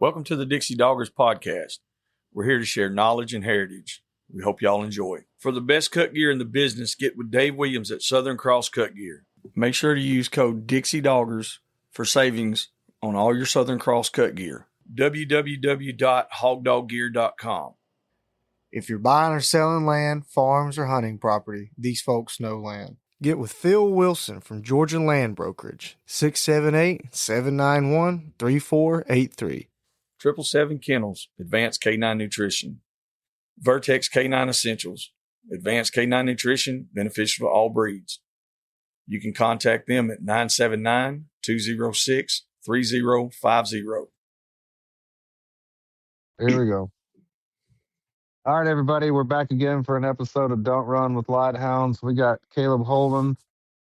Welcome to the Dixie Doggers podcast. We're here to share knowledge and heritage. We hope y'all enjoy. For the best cut gear in the business, get with Dave Williams at Southern Cross Cut Gear. Make sure to use code Dixie Doggers for savings on all your Southern Cross cut gear. www.hogdoggear.com. If you're buying or selling land, farms, or hunting property, these folks know land. Get with Phil Wilson from Georgia Land Brokerage, 678-791-3483. 777 Kennels, Advanced K9 Nutrition. Vertex K9 Essentials, Advanced K9 Nutrition, beneficial to all breeds. You can contact them at 979-206-3050. Here we go. All right, everybody, we're back again for an episode of Don't Run with Lite Hounds. We got Caleb Holden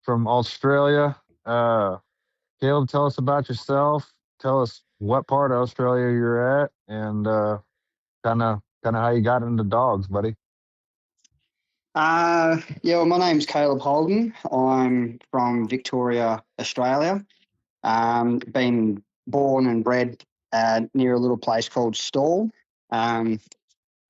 from Australia. Caleb, tell us about yourself. Tell us what part of Australia you're at, and kind of how you got into dogs, buddy. Well, my name's Caleb Holden. I'm from Victoria, Australia. Been born and bred near a little place called Stawell. And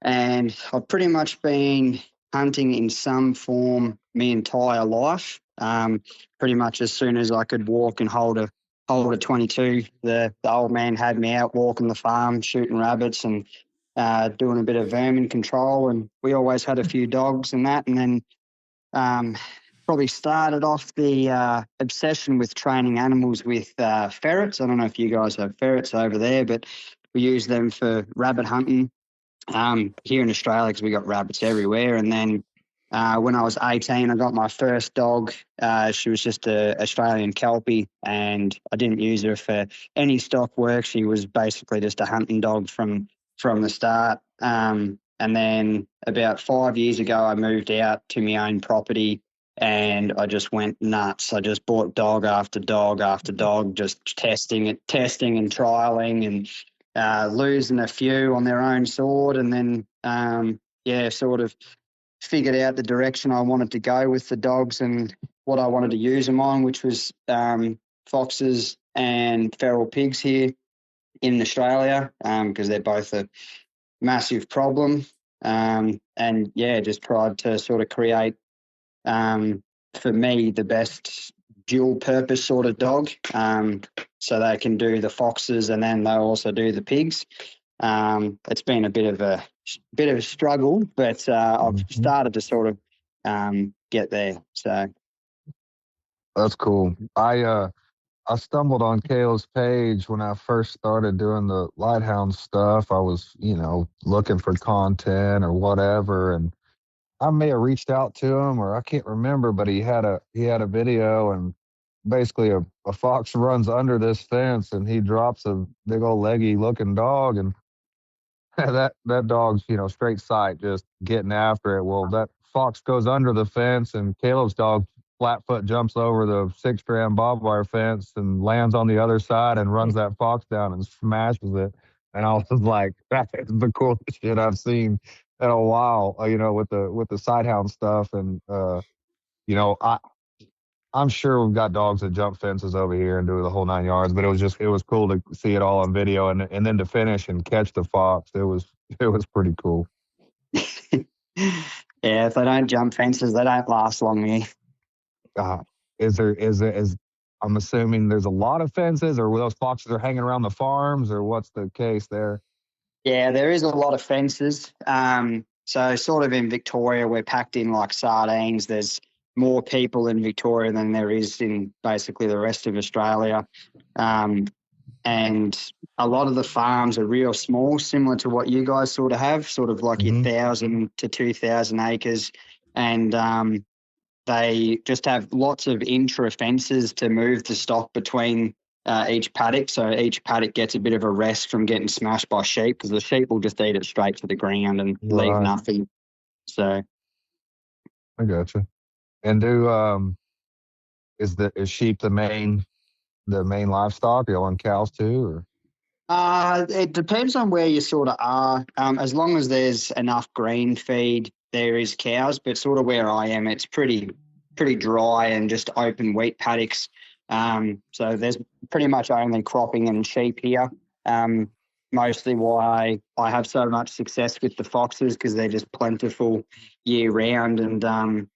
I've pretty much been hunting in some form my entire life. Pretty much as soon as I could walk and hold a 22, the old man had me out walking the farm, shooting rabbits and doing a bit of vermin control. And we always had a few dogs and that. And then probably started off the obsession with training animals with ferrets. I don't know if you guys have ferrets over there, but we use them for rabbit hunting here in Australia because we got rabbits everywhere. And then when I was 18, I got my first dog. She was just an Australian Kelpie, and I didn't use her for any stock work. She was basically just a hunting dog from the start. And then about 5 years ago, I moved out to my own property, and I just went nuts. I just bought dog after dog after dog, just testing and trialing and losing a few on their own sword. And then, sort of figured out the direction I wanted to go with the dogs and what I wanted to use them on, which was foxes and feral pigs here in Australia, because they're both a massive problem. Just tried to sort of create, for me, the best dual purpose sort of dog, so they can do the foxes and then they'll also do the pigs. It's been a bit of a struggle, but I've started to sort of get there. So That's cool. I stumbled on Caleb's page when I first started doing the Lite Hound stuff. I was, looking for content or whatever, and I may have reached out to him, or I can't remember, but he had a video, and basically a fox runs under this fence and he drops a big old leggy looking dog, and that dog's, straight sight, just getting after it. Well, that fox goes under the fence, and Caleb's dog flatfoot jumps over the 6-strand barbed wire fence and lands on the other side and runs that fox down and smashes it. And I was like, that's the coolest shit I've seen in a while, with the sighthound stuff. And, I'm sure we've got dogs that jump fences over here and do the whole 9 yards, but it was cool to see it all on video and then to finish and catch the fox. It was pretty cool. Yeah, if they don't jump fences, they don't last long here. I'm assuming there's a lot of fences, or those foxes are hanging around the farms, or what's the case there? Yeah, there is a lot of fences. So sort of in Victoria, we're packed in like sardines. There's more people in Victoria than there is in basically the rest of Australia. And a lot of the farms are real small, similar to what you guys sort of have, sort of like your 1,000 to 2,000 acres. And they just have lots of intra-fences to move the stock between each paddock. So each paddock gets a bit of a rest from getting smashed by sheep, because the sheep will just eat it straight to the ground and leave nothing. So I gotcha. And is sheep the main livestock? Are you on cows too, or? It depends on where you sort of are. As long as there's enough green feed, there is cows. But sort of where I am, it's pretty dry and just open wheat paddocks. So there's pretty much only cropping and sheep here. mostly why I have so much success with the foxes, because they're just plentiful year round. And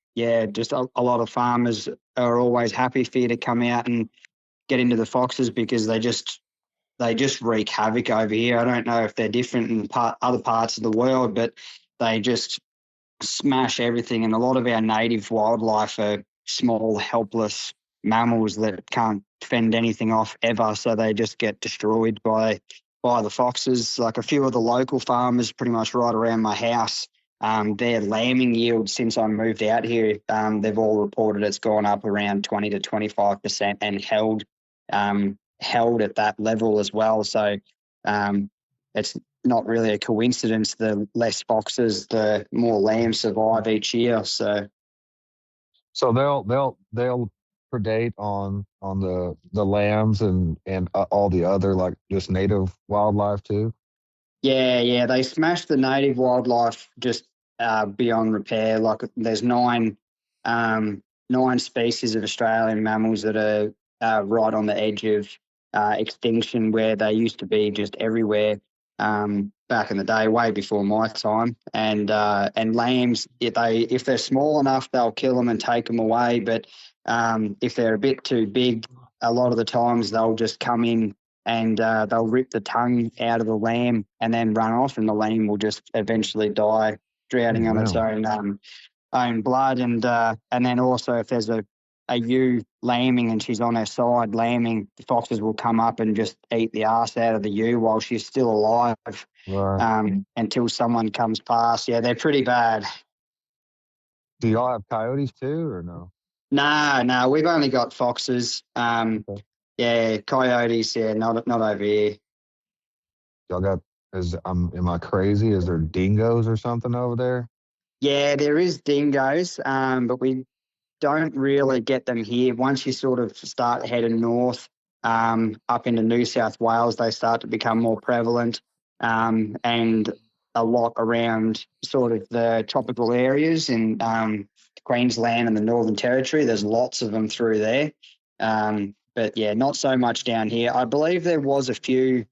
just a lot of farmers are always happy for you to come out and get into the foxes, because they just wreak havoc over here. I don't know if they're different in other parts of the world, but they just smash everything. And a lot of our native wildlife are small, helpless mammals that can't fend anything off ever. So they just get destroyed by the foxes. Like a few of the local farmers pretty much right around my house, their lambing yield since I moved out here, they've all reported it's gone up around 20 to 25% and held at that level as well. So it's not really a coincidence. The less foxes, the more lambs survive each year. So they'll predate on the lambs and all the other like just native wildlife too. yeah, they smash the native wildlife just beyond repair. Like there's nine species of Australian mammals that are right on the edge of extinction, where they used to be just everywhere back in the day, way before my time. And lambs, if they're small enough, they'll kill them and take them away. But if they're a bit too big, a lot of the times they'll just come in and they'll rip the tongue out of the lamb and then run off, and the lamb will just eventually die, drowning on its own blood. And then also if there's a ewe lambing and she's on her side lambing, the foxes will come up and just eat the arse out of the ewe while she's still alive, until someone comes past. Yeah, they're pretty bad. Do y'all have coyotes too, or no? No, we've only got foxes. Okay. Yeah, coyotes, not over here. Y'all got am I crazy? Is there dingoes or something over there? Yeah, there is dingoes, but we don't really get them here. Once you sort of start heading north, up into New South Wales, they start to become more prevalent, and a lot around sort of the tropical areas in Queensland and the Northern Territory. There's lots of them through there. But yeah, not so much down here. I believe there was a few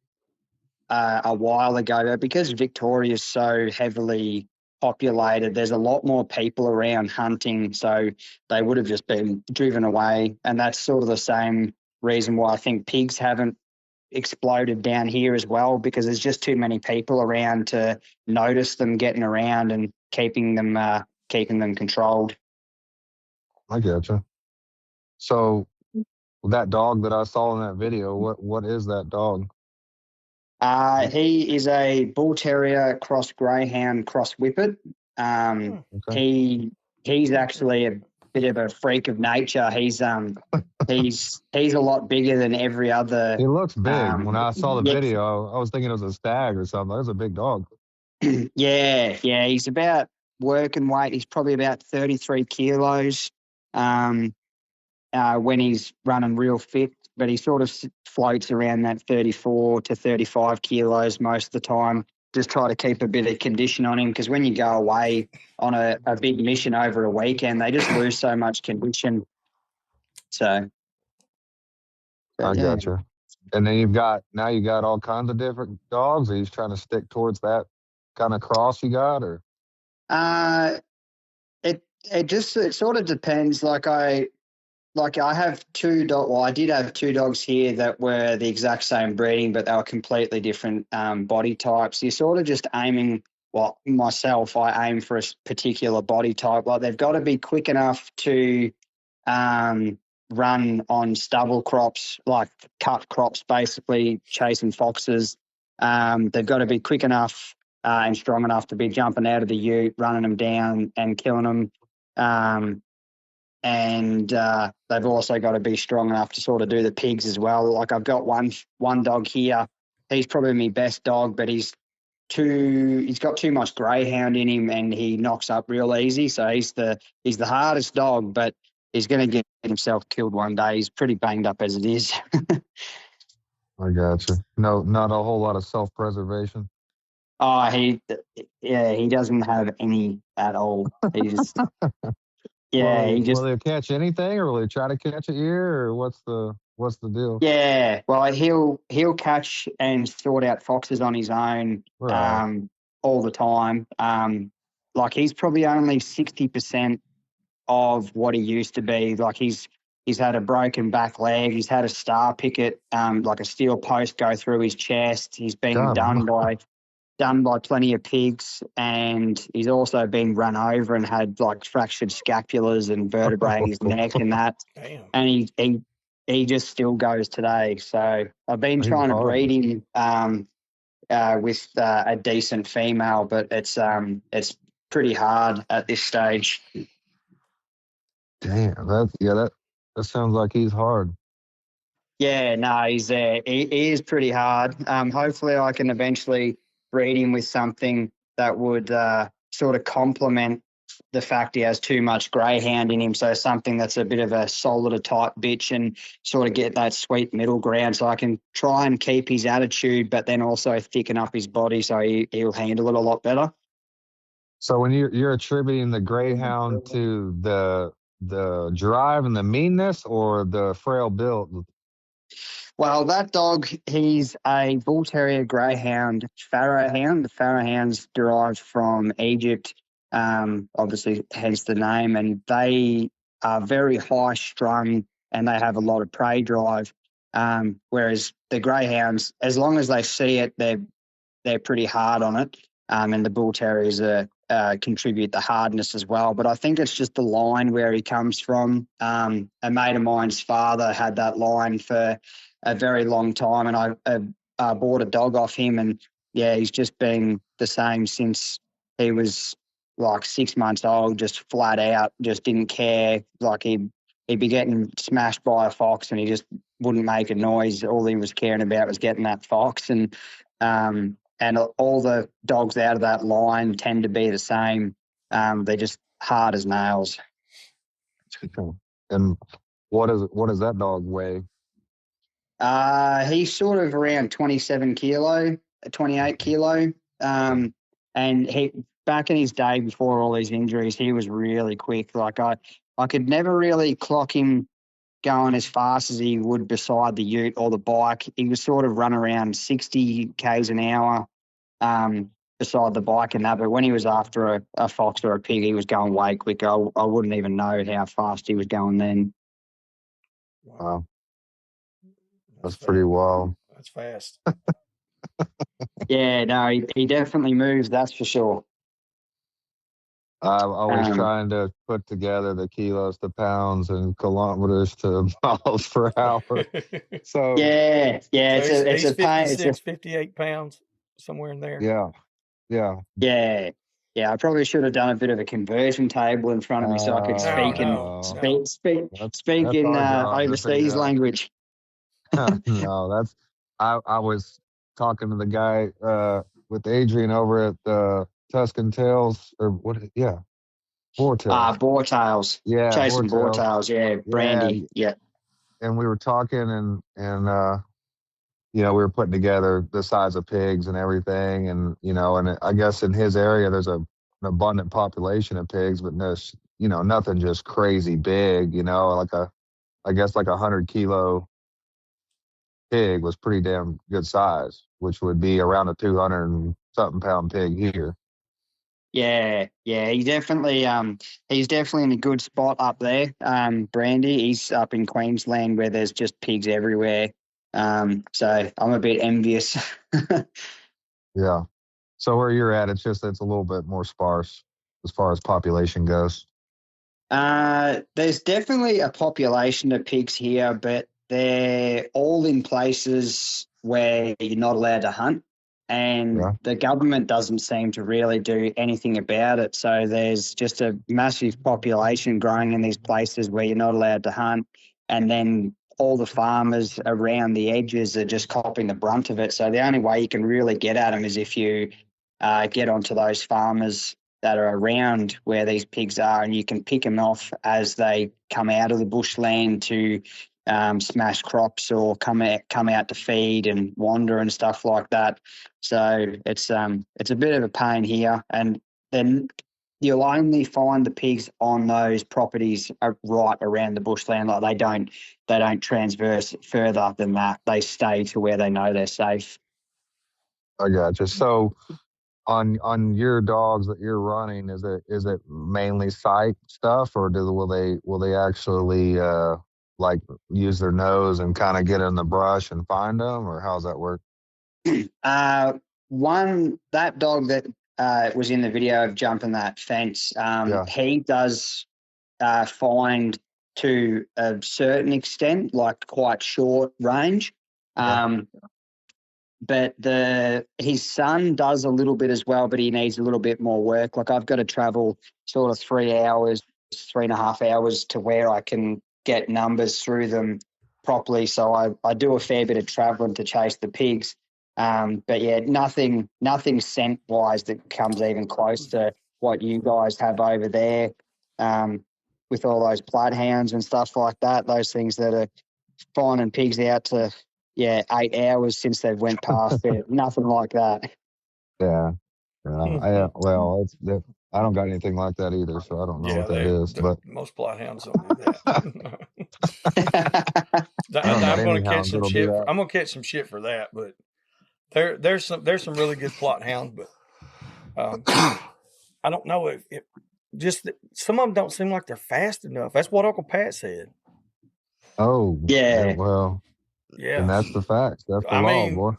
a while ago, but because Victoria is so heavily populated, there's a lot more people around hunting, so they would have just been driven away. And that's sort of the same reason why I think pigs haven't exploded down here as well, because there's just too many people around to notice them getting around and keeping them controlled. I gotcha. So that dog that I saw in that video, what is that dog? He is a bull terrier cross greyhound cross whippet. Okay. He's actually a bit of a freak of nature. He's a lot bigger than every other. He looks big. When I saw the video, I was thinking it was a stag or something. That was a big dog. Yeah. He's about working weight. He's probably about 33 kilos when he's running real fit, but he sort of floats around that 34 to 35 kilos most of the time. Just try to keep a bit of condition on him, because when you go away on a big mission over a weekend, they just lose so much condition. So I gotcha. And then you got all kinds of different dogs. Are you trying to stick towards that kind of cross you got, or? It sort of depends. I have two dogs. Well, I did have two dogs here that were the exact same breeding, but they were completely different body types. You're sort of just aiming. Well, myself, I aim for a particular body type. Like they've got to be quick enough to run on stubble crops, like cut crops, basically chasing foxes. They've got to be quick enough and strong enough to be jumping out of the ute, running them down and killing them. And they've also got to be strong enough to sort of do the pigs as well. Like I've got one dog here. He's probably my best dog, but he's got too much greyhound in him, and he knocks up real easy. So he's the hardest dog, but he's going to get himself killed one day. He's pretty banged up as it is. I gotcha. No, not a whole lot of self-preservation. Oh, he doesn't have any at all. He's will they catch anything, or will they try to catch a ear, or what's the What's the deal? Yeah, well, he'll catch and sort out foxes on his own Right. all the time. Like he's probably only 60% of what he used to be. Like he's had a broken back leg. He's had a star picket, like a steel post go through his chest. He's been God, done by plenty of pigs, and he's also been run over and had like fractured scapulas and vertebrae in his neck and that. Damn. And he just still goes today. So I've been he's trying to hard. breed him with a decent female, but it's pretty hard at this stage. Damn, that sounds like he's hard. Yeah, no, he's there. He is pretty hard. Hopefully, I can eventually breed him with something that would sort of complement the fact he has too much greyhound in him. So something that's a bit of a solider type bitch and sort of get that sweet middle ground. So I can try and keep his attitude, but then also thicken up his body so he'll handle it a lot better. So when you're attributing the greyhound to the drive and the meanness, or the frail build? Well, that dog, he's a bull terrier greyhound farrow hound. The farrow hounds derived from Egypt, obviously, hence the name, and they are very high strung and they have a lot of prey drive. Whereas the greyhounds, as long as they see it, they're pretty hard on it. And the bull terriers contribute the hardness as well. But I think it's just the line where he comes from. A mate of mine's father had that line for a very long time, and I bought a dog off him, and yeah, he's just been the same since he was like 6 months old, just flat out, just didn't care. Like he'd be getting smashed by a fox and he just wouldn't make a noise. All he was caring about was getting that fox. And all the dogs out of that line tend to be the same. They're just hard as nails. And what does that dog weigh? He's sort of around 27 kilo, 28 kilo. And he, back in his day before all these injuries, he was really quick. Like I could never really clock him going as fast as he would beside the ute or the bike. He was sort of run around 60 k's an hour beside the bike and that. But when he was after a fox or a pig, he was going way quicker. I wouldn't even know how fast he was going then. Wow, that's pretty wild. That's fast. Yeah, no, he definitely moves, that's for sure. I'm always trying to put together the kilos to pounds and kilometers to miles per hour. So yeah, it's a pain. 56, 58 pounds, somewhere in there. Yeah. Yeah. I probably should have done a bit of a conversion table in front of me so I could speak that's in our job to overseas figure out. language. No, I was talking to the guy with Adrian over at Tuscan Tails, or what? Yeah, Boar Tails. Boar tails. Yeah, Chasing boar tails. Yeah, brandy. Yeah. And we were talking, and we were putting together the size of pigs and everything, and and I guess in his area there's an abundant population of pigs, but nothing just crazy big. I guess like 100-kilo pig was pretty damn good size, which would be around a 200 and something pound pig here. Yeah, he's definitely in a good spot up there. Brandy, he's up in Queensland where there's just pigs everywhere. So I'm a bit envious. Yeah. So where you're at, it's a little bit more sparse as far as population goes. There's definitely a population of pigs here, but they're all in places where you're not allowed to hunt. And the government doesn't seem to really do anything about it. So there's just a massive population growing in these places where you're not allowed to hunt. And then all the farmers around the edges are just copping the brunt of it. So the only way you can really get at them is if you get onto those farmers that are around where these pigs are, and you can pick them off as they come out of the bushland to smash crops or come out to feed and wander and stuff like that. So it's a bit of a pain here, and then you'll only find the pigs on those properties right around the bushland. Like they don't transverse further than that. They stay to where they know they're safe. I gotcha. So on your dogs that you're running, is it mainly sight stuff, or will they actually like use their nose and kind of get in the brush and find them, or how's that work? That dog that was in the video of jumping that fence, Yeah. he does find to a certain extent, like quite short range. But his son does a little bit as well, but he needs a little bit more work. Like I've got to travel sort of 3 hours, 3.5 hours to where I can get numbers through them properly. So I do a fair bit of traveling to chase the pigs. But yeah, nothing scent wise that comes even close to what you guys have over there. With all those bloodhounds and stuff like that, those things that are finding pigs out to 8 hours since they've went past it. Nothing like that. Yeah. I don't got anything like that either, so I don't know what that is. But most bloodhounds don't do that. I don't got I'm any going to catch hounds some that'll do shit. that. I'm going to catch some shit for that, but there's some really good plot hounds, but I don't know if just some of them don't seem like they're fast enough. That's what Uncle Pat said. Oh, Yeah. well, Yeah, and that's the facts. That's the law, boy.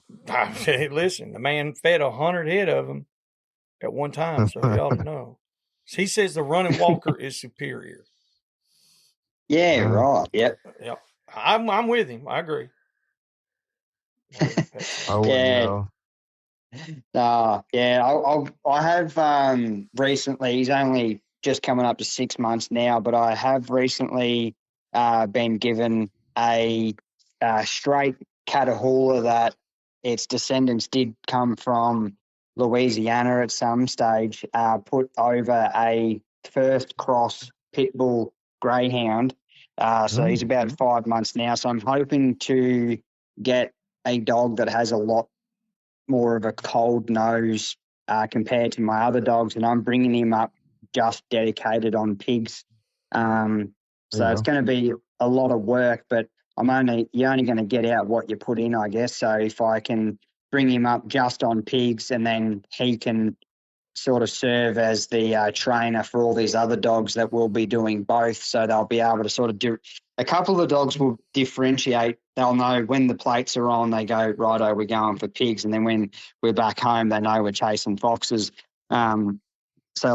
Listen, the man fed 100 head of them at one time, so you ought to know. He says the running walker is superior. Yeah, right. Yep. Yep. I'm with him. I agree. I wouldn't know. I have recently. He's only just coming up to 6 months now, but I have recently been given a straight Catahoula that its descendants did come from Louisiana at some stage. Put over a first cross pit bull greyhound. So he's about 5 months now. So I'm hoping to get a dog that has a lot more of a cold nose compared to my other dogs, and I'm bringing him up just dedicated on pigs. So it's going to be a lot of work, but you're only going to get out what you put in, I guess. So if I can bring him up just on pigs, and then he can sort of serve as the trainer for all these other dogs that will be doing both. So they'll be able to sort of do a couple of the dogs will differentiate. They'll know when the plates are on, they go, righto, we're going for pigs. And then when we're back home, they know we're chasing foxes. So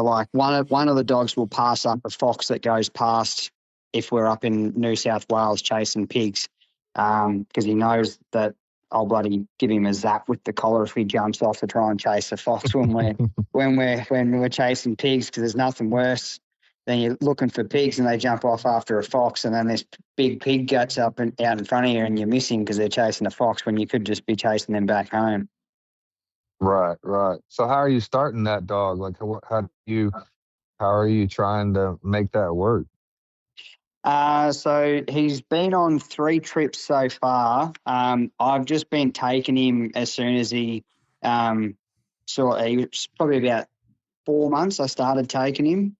like one of the dogs will pass up a fox that goes past if we're up in New South Wales chasing pigs, because he knows that I'll bloody give him a zap with the collar if he jumps off to try and chase a fox when we're chasing pigs, because there's nothing worse than you're looking for pigs and they jump off after a fox, and then this big pig gets up and out in front of you and you're missing because they're chasing a fox when you could just be chasing them back home. Right. So how are you starting that dog? Like, how are you trying to make that work? So he's been on 3 trips so far. I've just been taking him as soon as he he was probably about 4 months I started taking him,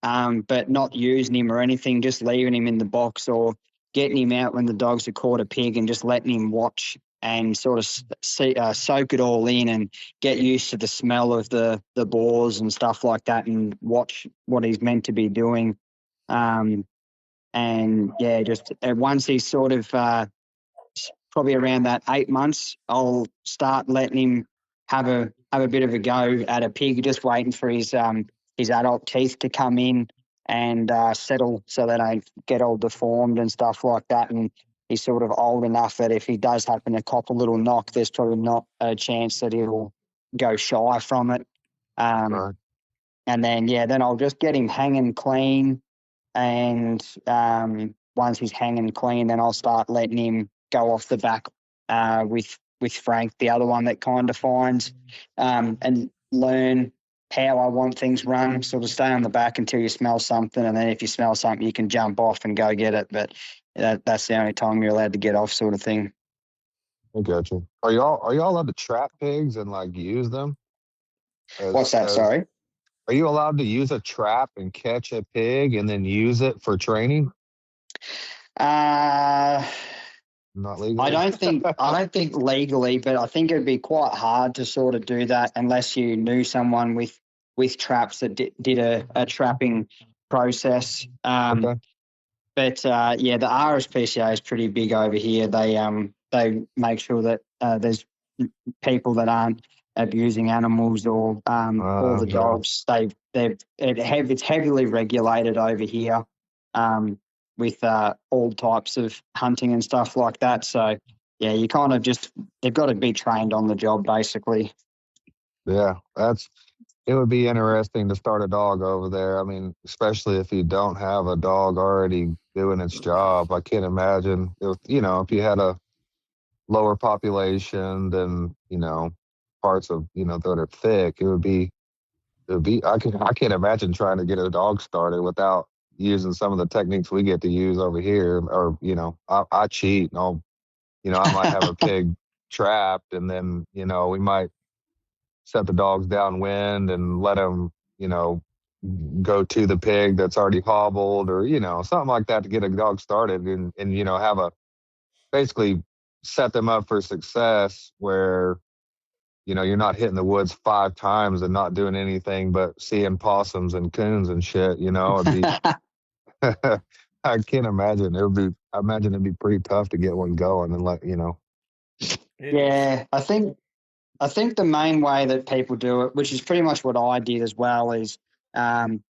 but not using him or anything, just leaving him in the box or getting him out when the dogs have caught a pig and just letting him watch and sort of soak it all in and get used to the smell of the boars and stuff like that and watch what he's meant to be doing. And yeah, just once he's sort of probably around that 8 months, I'll start letting him have a bit of a go at a pig, just waiting for his adult teeth to come in and settle so they don't get all deformed and stuff like that. And he's sort of old enough that if he does happen to cop a little knock, there's probably not a chance that he'll go shy from it. Right. And then I'll just get him hanging clean. And once he's hanging clean, then I'll start letting him go off the back with Frank, the other one that kind of finds, and learn how I want things run. Sort of stay on the back until you smell something, and then if you smell something, you can jump off and go get it. But that's the only time you're allowed to get off, sort of thing. I got you. Are y'all allowed to trap pigs and like use them? What's that? Sorry. Are you allowed to use a trap and catch a pig and then use it for training? Uh, Not I legally. don't think legally, but I think it'd be quite hard to sort of do that unless you knew someone with traps that did a trapping process. Okay. But yeah, the RSPCA is pretty big over here. They make sure that there's people that aren't abusing animals or all the Yeah. dogs. It's heavily regulated over here with all types of hunting and stuff like that. So yeah, you kind of just they've got to be trained on the job basically. Yeah. It would be interesting to start a dog over there. I mean, especially if you don't have a dog already doing its job. I can't imagine if you had a lower population than, parts of, that are thick, I can't imagine trying to get a dog started without using some of the techniques we get to use over here. Or, I cheat and I might have a pig trapped and then, we might set the dogs downwind and let them, go to the pig that's already hobbled or, something like that to get a dog started and have basically set them up for success where, you're not hitting the woods 5 times and not doing anything but seeing possums and coons and shit, it'd be, I can't imagine. I imagine it'd be pretty tough to get one going and Yeah, I think the main way that people do it, which is pretty much what I did as well, is um,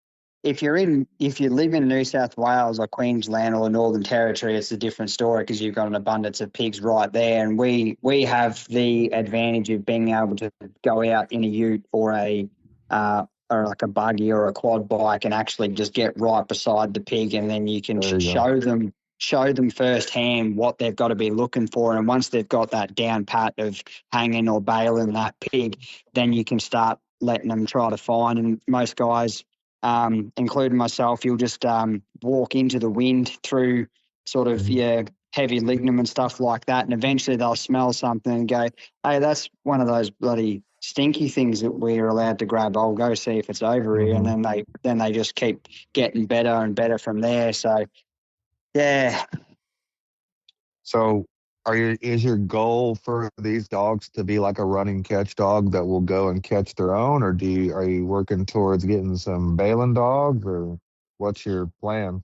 if you live in New South Wales or Queensland or the Northern Territory, it's a different story because you've got an abundance of pigs right there, and we have the advantage of being able to go out in a ute or like a buggy or a quad bike and actually just get right beside the pig, and then you can there you go. show them firsthand what they've got to be looking for. And once they've got that down pat of hanging or bailing that pig, then you can start letting them try to find. And most guys, including myself, you'll just walk into the wind through sort of your heavy lignum and stuff like that. And eventually they'll smell something and go, hey, that's one of those bloody stinky things that we're allowed to grab. I'll go see if it's over here. And Mhm. then they just keep getting better and better from there. So yeah. So, is your goal for these dogs to be like a running catch dog that will go and catch their own, or are you working towards getting some bailing dogs, or what's your plan?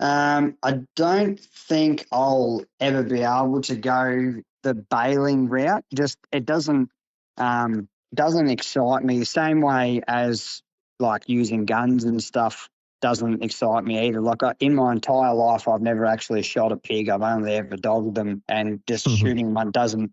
I don't think I'll ever be able to go the bailing route. Just it doesn't excite me the same way as like using guns and stuff doesn't excite me either. Like in my entire life, I've never actually shot a pig. I've only ever dogged them, and just shooting one doesn't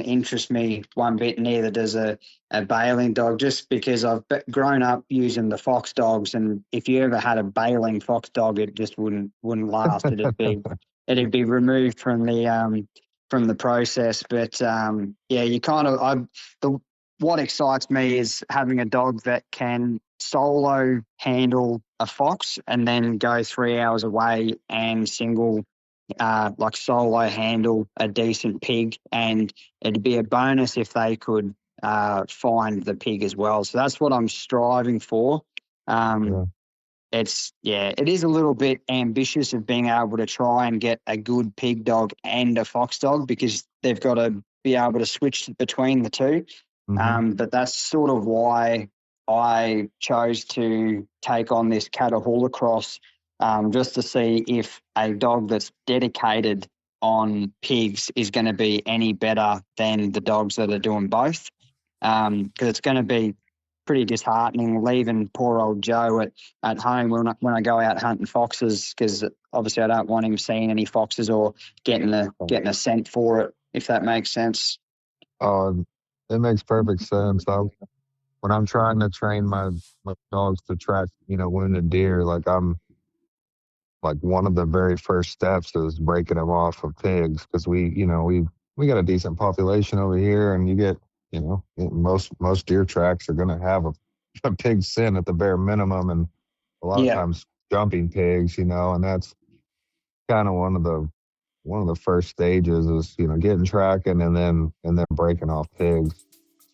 interest me one bit. Neither does a bailing dog, just because I've grown up using the fox dogs, and if you ever had a bailing fox dog, it just wouldn't last. It'd be removed from the process. But yeah, you kind of what excites me is having a dog that can solo handle a fox and then go 3 hours away and like solo handle a decent pig. And it'd be a bonus if they could find the pig as well. So that's what I'm striving for. Yeah. It is a little bit ambitious of being able to try and get a good pig dog and a fox dog, because they've got to be able to switch between the two. Hmm. But that's sort of why I chose to take on this Catahoula cross, just to see if a dog that's dedicated on pigs is going to be any better than the dogs that are doing both. Because it's going to be pretty disheartening leaving poor old Joe at home when I go out hunting foxes, because obviously I don't want him seeing any foxes or getting a scent for it, if that makes sense. Oh, it makes perfect sense. When I'm trying to train my dogs to track, wounded deer, like one of the very first steps is breaking them off of pigs because we got a decent population over here, and you get, most deer tracks are going to have a pig scent at the bare minimum, and a lot of Yeah. times jumping pigs, and that's kind of one of the first stages is getting tracking and then breaking off pigs.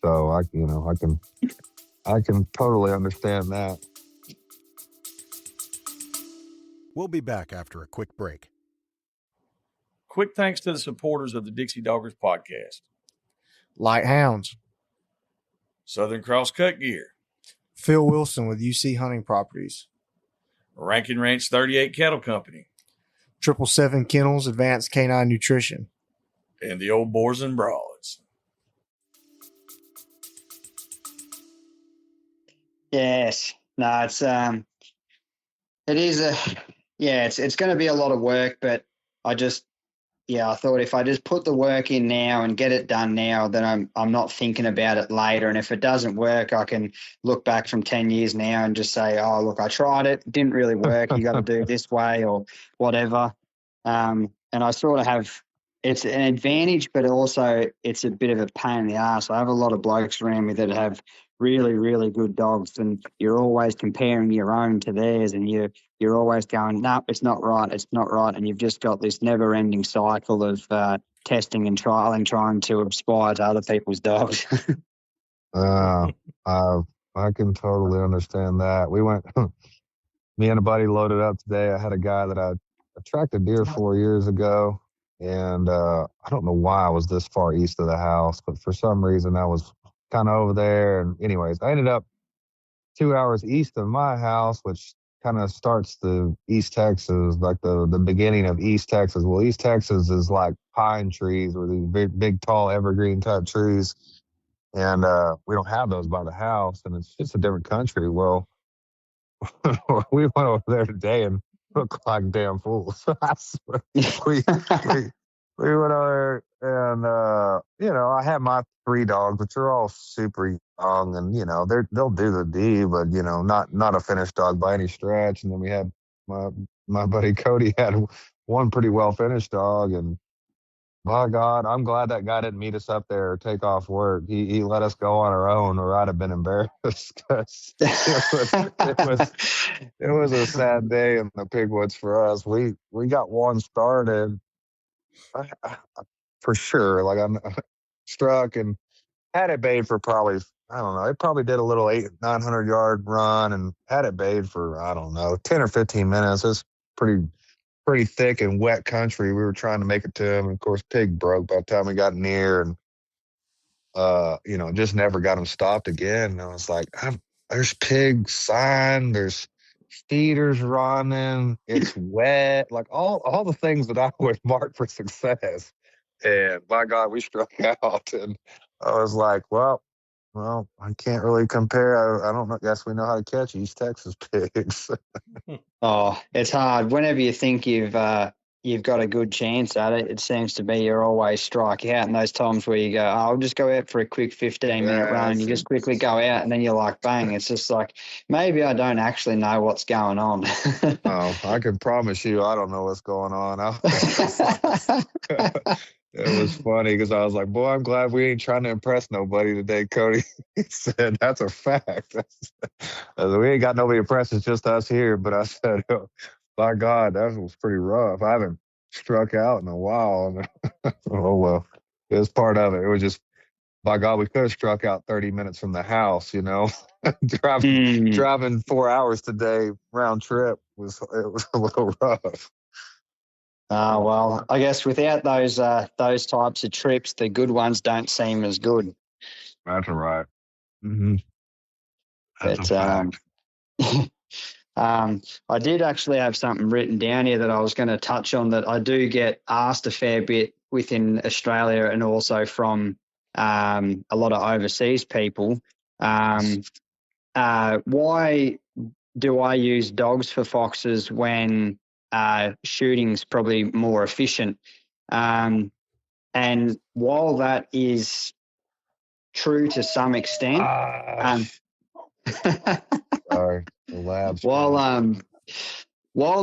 So I can I can totally understand that. We'll be back after a quick break. Quick thanks to the supporters of the Dixie Doggers podcast. Lite Hounds. Southern Cross Cut Gear. Phil Wilson with UC Hunting Properties. Rankin Ranch 38 Cattle Company. 777 Kennels Advanced Canine Nutrition. And the old Boars N Broads. Yes. No, it's it's going to be a lot of work, but I thought if I just put the work in now and get it done now, then I'm not thinking about it later. And if it doesn't work, I can look back from 10 years now and just say, oh, look, I tried it. It didn't really work. You got to do it this way or whatever. And I sort of have, it's an advantage, but also it's a bit of a pain in the ass. I have a lot of blokes around me that have really, really good dogs, and you're always comparing your own to theirs, and you're always going, no, it's not right, and you've just got this never-ending cycle of testing and trialing, trying to aspire to other people's dogs. Uh, I can totally understand that. We went, me and a buddy loaded up today. I had a guy that I tracked a deer 4 years ago, and I don't know why I was this far east of the house, but for some reason I was kind of over there. And anyways, I ended up 2 hours east of my house, which kind of starts the East Texas, like the beginning of East Texas. Well, East Texas is like pine trees or these big, tall evergreen type trees. And we don't have those by the house, and it's just a different country. Well, we went over there today and looked like damn fools. I swear. We went over there, and I have my 3 dogs, but they're all super young, and they'll do the D, but not a finished dog by any stretch. And then we had my buddy Cody had one pretty well finished dog, and by God, I'm glad that guy didn't meet us up there or take off work. He let us go on our own, or I'd have been embarrassed because it was a sad day in the Pigwoods for us. We got one started for sure. Like I'm struck and had it bayed for probably, I don't know. It probably did a little 900 yard run and had it bayed for, I don't know, 10 or 15 minutes. It's pretty thick and wet country. We were trying to make it to him. And of course, pig broke by the time we got near, and just never got him stopped again. And I was like, there's pig sign, there's feeders running, it's wet, like all the things that I would mark for success. And by God, we struck out. And I was like, well, I can't really compare. I don't know. Guess we know how to catch East Texas pigs. Oh, it's hard. Whenever you think you've got a good chance at it, it seems to be you're always strike out. And those times where you go, I'll just go out for a quick 15-minute run. You just quickly go out, and then you're like, bang. It's just like, maybe I don't actually know what's going on. Oh, I can promise you I don't know what's going on. It was funny because I was like, boy, I'm glad we ain't trying to impress nobody today, Cody. He said, that's a fact. We ain't got nobody impressed. It's just us here. But I said, oh, by God, that was pretty rough. I haven't struck out in a while. Oh, well, it was part of it. It was just, by God, we could have struck out 30 minutes from the house, Driving 4 hours today, round trip, was a little rough. Well, I guess without those types of trips, the good ones don't seem as good. That's all right. Mm-hmm. That's a fact. I did actually have something written down here that I was going to touch on that I do get asked a fair bit within Australia and also from a lot of overseas people. Why do I use dogs for foxes when shooting's probably more efficient? And while that is true to some extent, sorry, the labs. While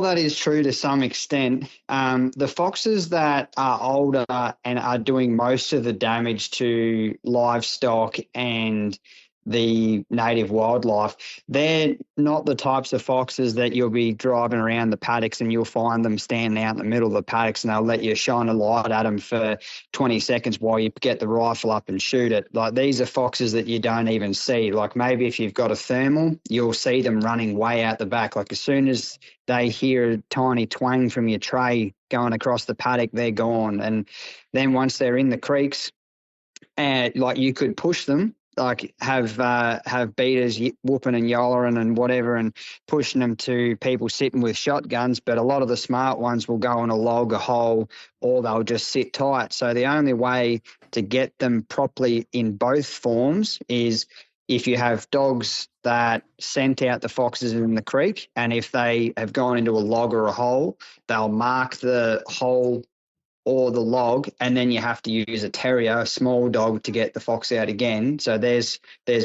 that is true to some extent, the foxes that are older and are doing most of the damage to livestock and the native wildlife. They're not the types of foxes that you'll be driving around the paddocks and you'll find them standing out in the middle of the paddocks and they'll let you shine a light at them for 20 seconds while you get the rifle up and shoot it. Like, these are foxes that you don't even see. Like, maybe if you've got a thermal, you'll see them running way out the back. Like, as soon as they hear a tiny twang from your tray going across the paddock, they're gone. And then once they're in the creeks, and like, you could push them, like have beaters whooping and yollering and whatever, and pushing them to people sitting with shotguns. But a lot of the smart ones will go in a log, a hole, or they'll just sit tight. So the only way to get them properly in both forms is if you have dogs that scent out the foxes in the creek, and if they have gone into a log or a hole, they'll mark the hole or the log, and then you have to use a terrier, a small dog, to get the fox out again. So there's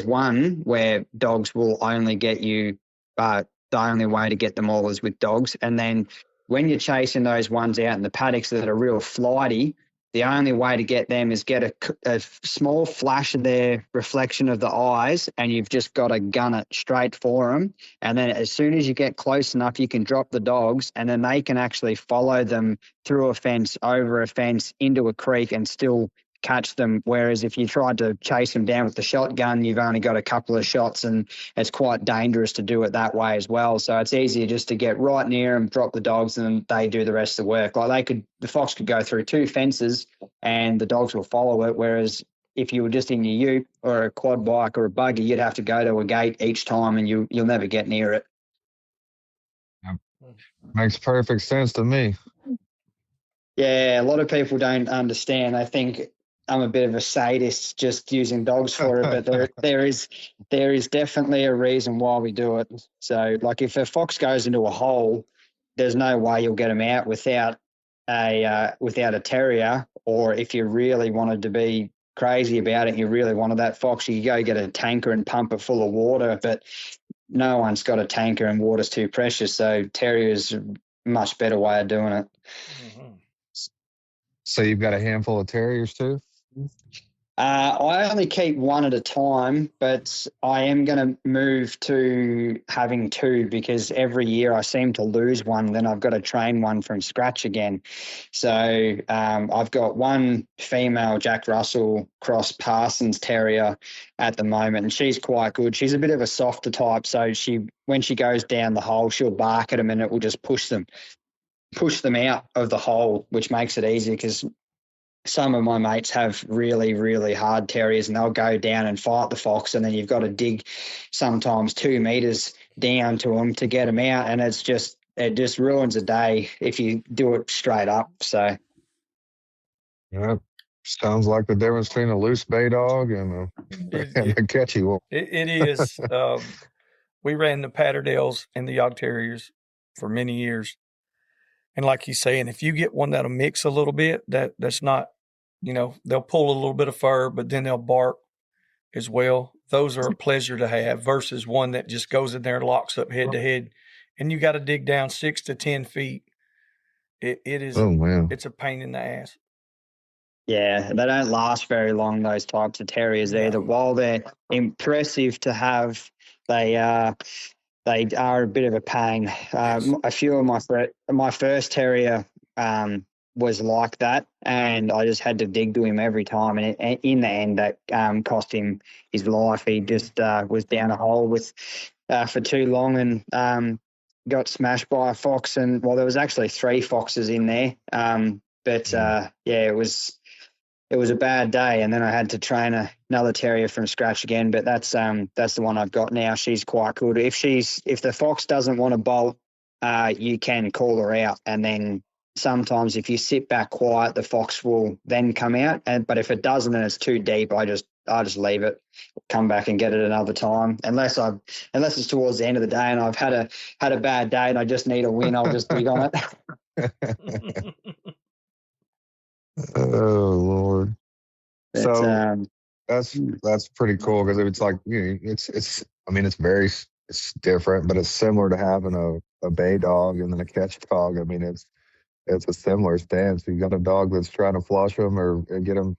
one where dogs will only get you, the only way to get them all is with dogs. And then when you're chasing those ones out in the paddocks that are real flighty, the only way to get them is get a small flash of their reflection of the eyes, and you've just got to gun it straight for them. And then as soon as you get close enough, you can drop the dogs, and then they can actually follow them through a fence, over a fence, into a creek, and still catch them. Whereas if you tried to chase them down with the shotgun, you've only got a couple of shots, and it's quite dangerous to do it that way as well. So it's easier just to get right near them, drop the dogs, and they do the rest of the work. Like, the fox could go through 2 fences and the dogs will follow it. Whereas if you were just in your ute or a quad bike or a buggy, you'd have to go to a gate each time, and you'll never get near it. Makes perfect sense to me. Yeah, a lot of people don't understand. I think I'm a bit of a sadist just using dogs for it, but there is definitely a reason why we do it. So, like, if a fox goes into a hole, there's no way you'll get him out without a terrier. Or if you really wanted to be crazy about it, you really wanted that fox, you go get a tanker and pump it full of water. But no one's got a tanker, and water's too precious. So terrier's a much better way of doing it. Mm-hmm. So you've got a handful of terriers too? I only keep one at a time, but I am going to move to having 2, because every year I seem to lose one. Then I've got to train one from scratch again. So I've got one female Jack Russell cross Parsons terrier at the moment, and she's quite good. She's a bit of a softer type, so when she goes down the hole, she'll bark at them and it will just push them out of the hole, which makes it easy, because some of my mates have really, really hard terriers, and they'll go down and fight the fox, and then you've got to dig sometimes 2 meters down to them to get them out, and it just ruins a day if you do it straight up. So, Yeah, sounds like the difference between a loose bay dog and a catchy one. It is. We ran the Patterdales and the Yog Terriers for many years. And like he's saying, if you get one that'll mix a little bit, that's not, they'll pull a little bit of fur, but then they'll bark as well. Those are a pleasure to have versus one that just goes in there and locks up head to head. And you got to dig down 6 to 10 feet. It is, oh, man. It's a pain in the ass. Yeah, they don't last very long, those types of terriers either. While they're impressive to have, they are a bit of a pain. A few of my first terrier was like that, and I just had to dig to him every time. And in the end, that cost him his life. He just was down a hole for too long and got smashed by a fox. And there was actually 3 foxes in there. It was a bad day, and then I had to train another terrier from scratch again. But that's the one I've got now. She's quite good. If the fox doesn't want to bolt, you can call her out, and then sometimes if you sit back quiet, the fox will then come out. But if it doesn't and it's too deep, I just leave it, come back and get it another time. Unless it's towards the end of the day and I've had a bad day and I just need a win, I'll just dig on it. Oh Lord! But, so that's pretty cool, because it's like, it's different, but it's similar to having a bay dog and then a catch dog. I mean, it's a similar stance. You got a dog that's trying to flush them or get them,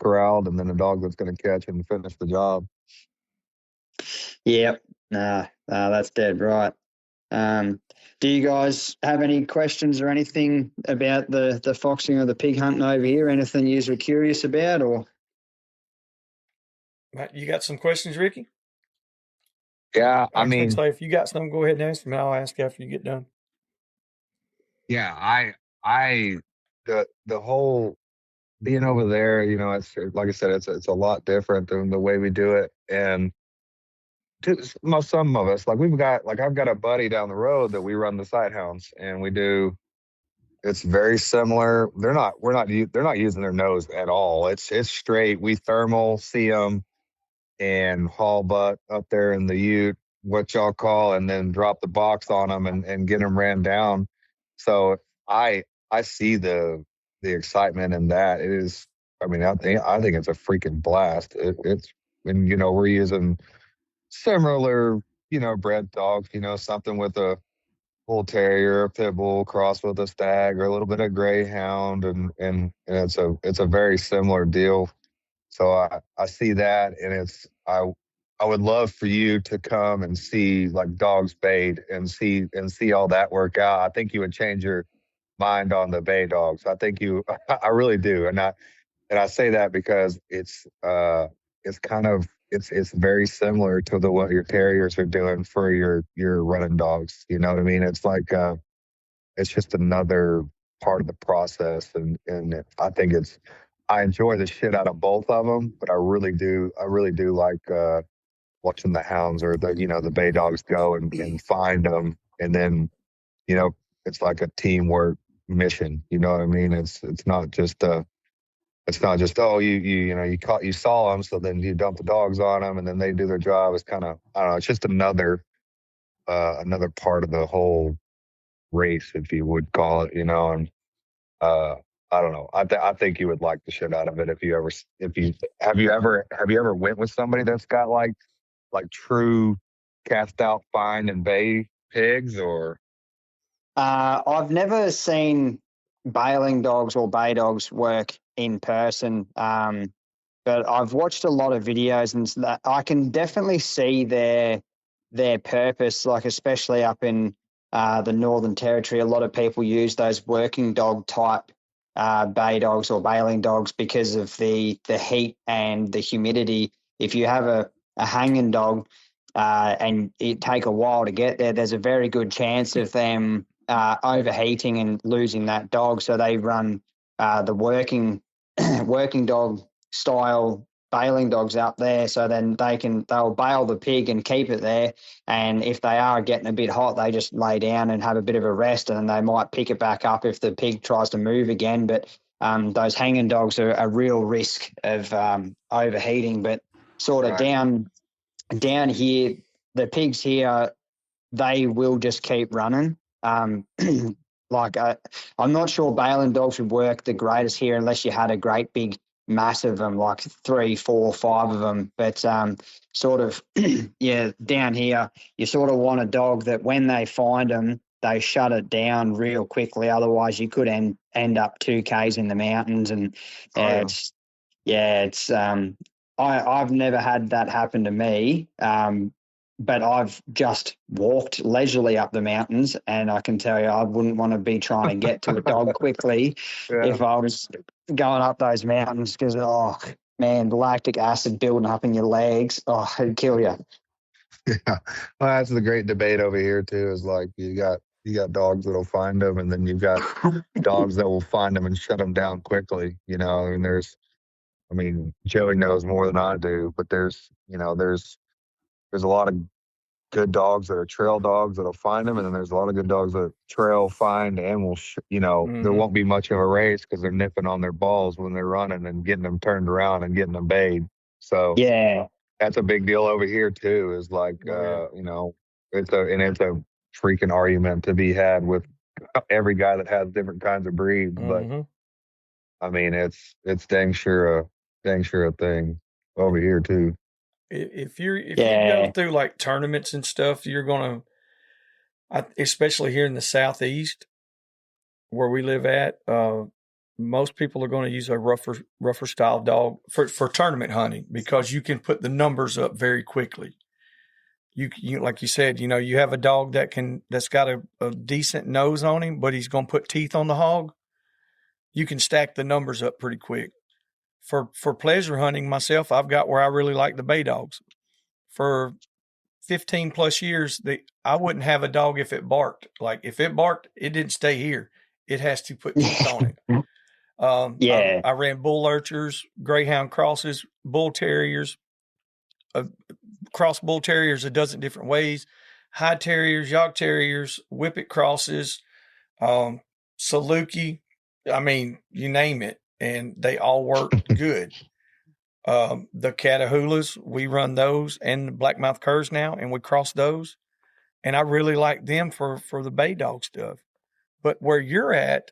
corralled, and then a dog that's going to catch and finish the job. Yep. Nah, that's dead right. Do you guys have any questions or anything about the foxing or the pig hunting over here? Anything you were curious about, or? Matt, you got some questions, Ricky? Yeah, I Actually, mean, Clay, if you got some, go ahead and ask me. I'll ask after you get done. yeah, I, the whole being over there, it's like I said, it's a lot different than the way we do it. And some of us, I've got a buddy down the road that we run the Lite Hounds, and we do. It's very similar. They're not using their nose at all. It's straight. We thermal see them and haul butt up there in the ute, what y'all call, and then drop the box on them and get them ran down. So I see the excitement in that. It is. I mean, I think it's a freaking blast. It's and we're using similar bred dogs. Something with a bull terrier, a pit bull crossed with a stag, or a little bit of greyhound, and it's a very similar deal. So I see that, and I would love for you to come and see like dogs bayed and see all that work out. I think you would change your mind on the bay dogs. I think you, I really do, and I say that because it's kind of it's very similar to what your terriers are doing for your running dogs. You know what I mean? It's like it's just another part of the process, and I enjoy the shit out of both of them, but I really do like watching the hounds or the bay dogs go and find them, and then it's like a teamwork mission. You know what I mean? It's not just oh you saw them, so then you dump the dogs on them and then they do their job. It's kind of, I don't know, it's just another part of the whole race, if you would call it, and uh I don't know. I think you would like the shit out of it if you have you ever went with somebody that's got like true cast out fine and bay pigs, or I've never seen bailing dogs or bay dogs work in person, but I've watched a lot of videos, and I can definitely see their purpose. Like especially up in the Northern Territory, a lot of people use those working dog type bay dogs or bailing dogs because of the heat and the humidity. If you have a hanging dog and it take a while to get there, there's a very good chance of them overheating and losing that dog. So they run the working working dog style bailing dogs up there. So then they'll bail the pig and keep it there. And if they are getting a bit hot, they just lay down and have a bit of a rest, and then they might pick it back up if the pig tries to move again. But those hanging dogs are a real risk of overheating. But sort of right? down here, the pigs here, they will just keep running. Like I'm not sure bailing dogs would work the greatest here unless you had a great big mass of them, like 3, 4, 5 of them. But sort of, yeah, down here, you sort of want a dog that when they find them, they shut it down real quickly. Otherwise, you could end up 2Ks in the mountains, and Oh yeah. it's I've never had that happen to me. But I've just walked leisurely up the mountains, and I can tell you I wouldn't want to be trying to get to a dog quickly Yeah. if I was going up those mountains, because, oh, man, the lactic acid building up in your legs, oh, it'd kill you. Yeah, well, that's the great debate over here too. Is like you got dogs that'll find them, and then you've got dogs that will find them and shut them down quickly. And Joey knows more than I do, but there's a lot of good dogs that are trail dogs that'll find them, and then there's a lot of good dogs that trail, find, and there Mm-hmm. won't be much of a race because they're nipping on their balls when they're running and getting them turned around and getting them bayed. So Yeah, that's a big deal over here too. Is like Oh, yeah. it's a freaking argument to be had with every guy that has different kinds of breeds. But Mm-hmm. it's dang sure a thing over here too. If you go yeah, through like tournaments and stuff, you're gonna, especially here in the southeast where we live at, most people are going to use a rougher style dog for tournament hunting because you can put the numbers up very quickly. you like you said, you have a dog that's got a decent nose on him, but he's going to put teeth on the hog. You can stack the numbers up pretty quick. For pleasure hunting myself, I've got where I really like the bay dogs. For 15 plus years, I wouldn't have a dog if it barked. Like if it barked, it didn't stay here. It has to put teeth on it. Yeah. I ran bull lurchers, greyhound crosses, bull terriers, cross bull terriers a dozen different ways, high terriers, York terriers, whippet crosses, Saluki. I mean, you name it, and they all work good. The Catahoulas, we run those, and the blackmouth curs now, and we cross those. And I really like them for the bay dog stuff. But where you're at,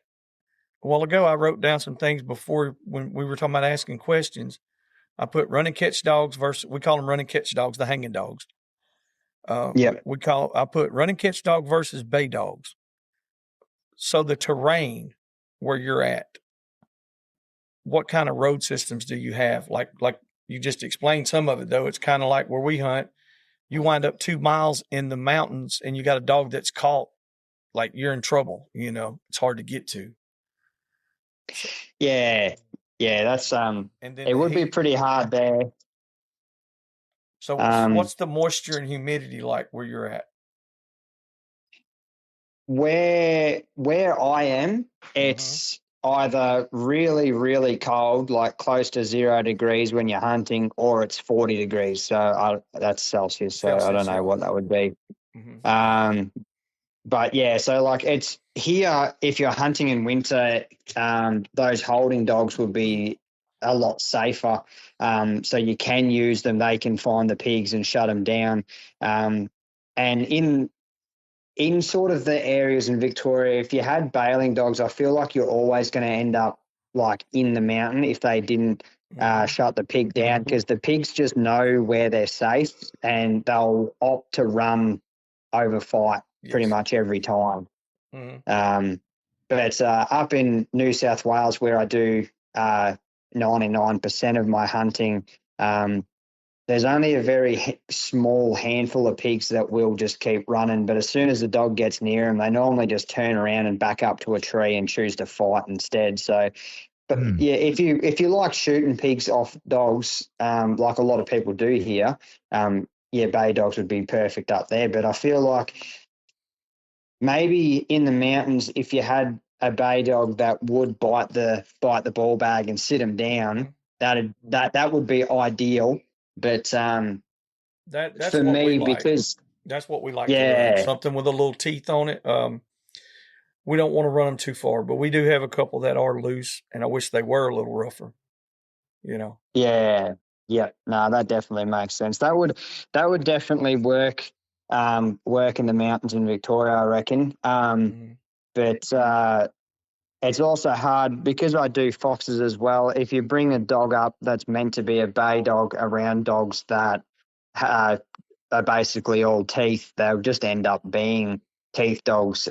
a while ago, I wrote down some things before when we were talking about asking questions. I put run and catch dogs versus, we call them run and catch dogs, the hanging dogs. Yep. I put run and catch dog versus bay dogs. So the terrain where you're at, what kind of road systems do you have? Like you just explained some of it, though. It's kind of like where we hunt. You wind up 2 miles in the mountains and you got a dog that's caught, like you're in trouble. It's hard to get to. Yeah. Yeah. That's, And then it would be pretty hard there. So what's the moisture and humidity like where you're at? Where I am, it's either really, really cold, like close to 0 degrees when you're hunting, or it's 40 degrees. So that's Celsius. So I don't know what that would be. But yeah, so like it's here, if you're hunting in winter, those holding dogs would be a lot safer. So you can use them. They can find the pigs and shut them down. And in sort of the areas in Victoria, if you had bailing dogs, I feel like you're always going to end up like in the mountain if they didn't shut the pig down, because the pigs just know where they're safe and they'll opt to run over fight pretty much every time. But up in New South Wales, where I do 99% of my hunting, there's only a very small handful of pigs that will just keep running. But as soon as the dog gets near them, they normally just turn around and back up to a tree and choose to fight instead. So, but yeah, if you like shooting pigs off dogs, like a lot of people do here, bay dogs would be perfect up there. But I feel like maybe in the mountains, if you had a bay dog that would bite the ball bag and sit them down, that would be ideal. But that's for what me, we like. because that's what we like to run. Something with a little teeth on it. We don't want to run them too far, but we do have a couple that are loose, and I wish they were a little rougher. Yeah. No, that definitely makes sense. That would definitely work in the mountains in Victoria, I reckon. But it's also hard because I do foxes as well. If you bring a dog up that's meant to be a bay dog around dogs that are basically all teeth, they'll just end up being teeth dogs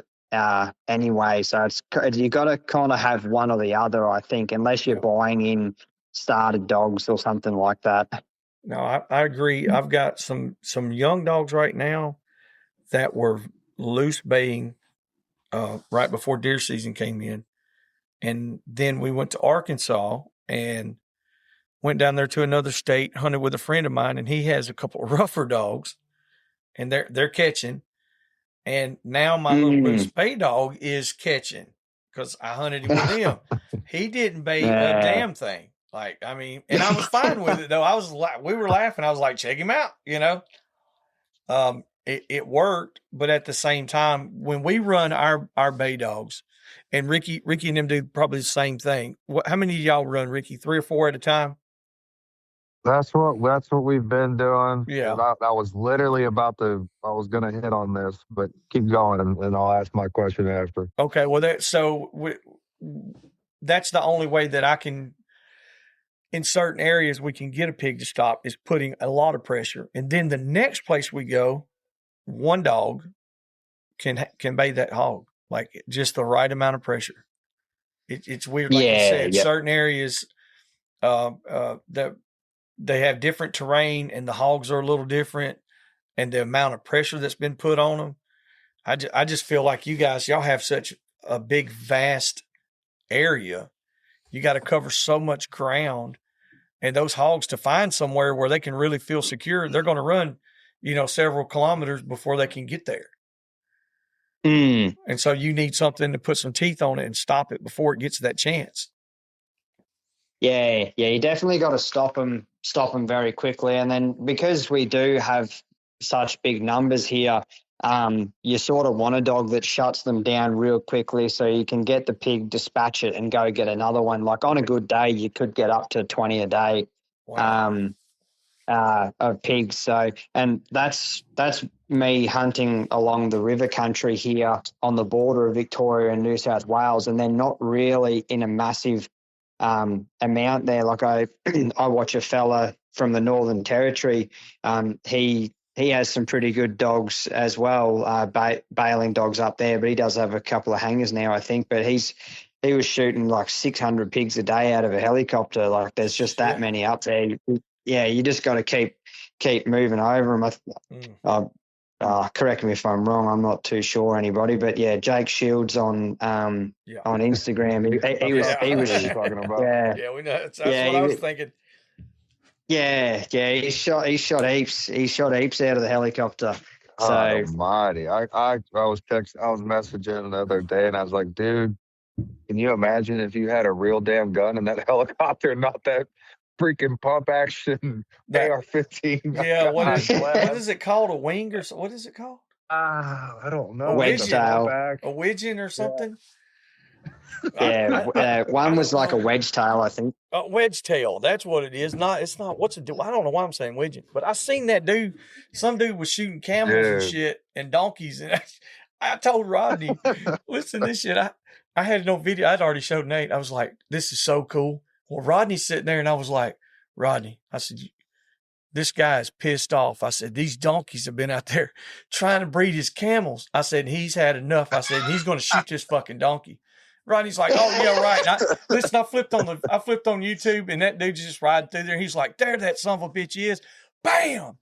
anyway. So you got to kind of have one or the other, I think, unless you're buying in started dogs or something like that. No, I agree. I've got some young dogs right now that were loose baying right before deer season came in. And then we went to Arkansas and went down there to another state, hunted with a friend of mine, and he has a couple of rougher dogs, and they're catching. And now my little loose bay dog is catching because I hunted him with him. He didn't bay a damn thing. Like, I mean, and I was fine with it though. We were laughing. I was like, check him out, It worked, but at the same time, when we run our bay dogs, and Ricky and them do probably the same thing. How many of y'all run, Ricky? 3 or 4 at a time? That's what we've been doing. Yeah. And I was literally I was going to hit on this, but keep going and I'll ask my question after. Okay. Well, that's the only way that I can, in certain areas, we can get a pig to stop is putting a lot of pressure. And then the next place we go, one dog can bay that hog, like just the right amount of pressure. It's weird. Like you said, certain areas, that they have different terrain and the hogs are a little different. and the amount of pressure that's been put on them. I just feel like y'all have such a big, vast area. You got to cover so much ground, and those hogs, to find somewhere where they can really feel secure, they're going to run, several kilometers before they can get there. And so you need something to put some teeth on it and stop it before it gets that chance. Yeah, you definitely got to stop them very quickly. And then because we do have such big numbers here, you sort of want a dog that shuts them down real quickly so you can get the pig, dispatch it, and go get another one. Like on a good day, you could get up to 20 a day. Wow. Of pigs. So, and that's me hunting along the river country here on the border of Victoria and New South Wales, and they're not really in a massive amount there. Like I watch a fella from the Northern Territory. He has some pretty good dogs as well, bailing dogs up there, but he does have a couple of hangers now, I think. But he was shooting like 600 pigs a day out of a helicopter. Like there's just that many up there. Yeah, you just got to keep moving over them. Correct me if I'm wrong. I'm not too sure anybody, but yeah, Jake Shields on Instagram. He was talking about. Yeah, we know. That's what I was thinking. Yeah, he shot heaps. He shot heaps out of the helicopter. So almighty. I was messaging the other day, and I was like, dude, can you imagine if you had a real damn gun in that helicopter, not that freaking pump action AR-15? Yeah, what is it called? A wing or what is it called? I don't know. A wedge tail. A widgeon or something? Yeah, one was like a wedge tail, I think. Wedge tail, that's what it is. It's not. What's it do? I don't know why I'm saying widgeon, but I seen that dude. Some dude was shooting camels and shit and donkeys, and I told Rodney, listen to this shit. I had no video. I'd already showed Nate. I was like, this is so cool. Well, Rodney's sitting there, and I was like, Rodney, I said, this guy is pissed off. I said, these donkeys have been out there trying to breed his camels. I said, he's had enough. I said, he's going to shoot this fucking donkey. Rodney's like, oh, yeah, right. I flipped on YouTube, and that dude's just riding through there. He's like, there that son of a bitch is. Bam!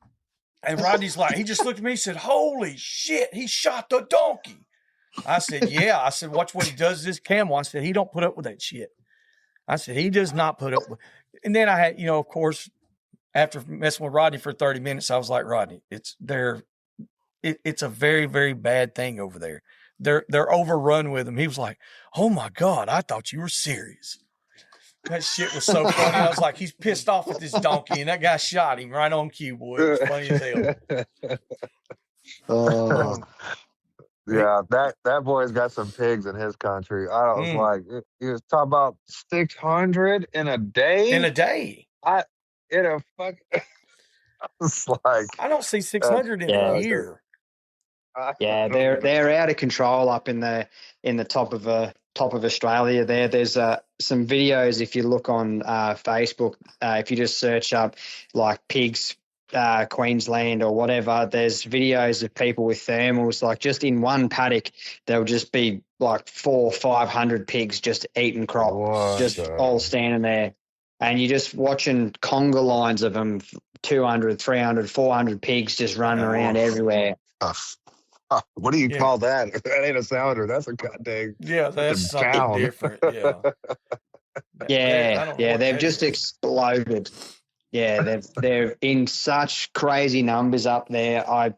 And Rodney's like, he just looked at me and said, holy shit, he shot the donkey. I said, yeah. I said, watch what he does to this camel. I said, he don't put up with that shit. I said, he does not put up with. And then I had, of course, after messing with Rodney for 30 minutes, I was like, Rodney, it's a very, very bad thing over there. They're overrun with them. He was like, oh my God, I thought you were serious. That shit was so funny. I was like, he's pissed off with this donkey, and that guy shot him right on cue, boy. It was funny as hell. Yeah, that boy's got some pigs in his country. I was like, he was talking about 600 in a day. I was like, I don't see 600 in a year. Yeah, they're out of control up in the top of Australia. There's some videos if you look on Facebook. If you just search up like pigs. Queensland or whatever, there's videos of people with thermals, like just in one paddock there'll just be like 400-500 pigs just eating crop. All standing there, and you're just watching conga lines of them, 200, 300, 400 pigs just running around everywhere. What do you call that? That ain't a sounder, that's a goddamn that's something different. They've just exploded. Yeah, they're in such crazy numbers up there. I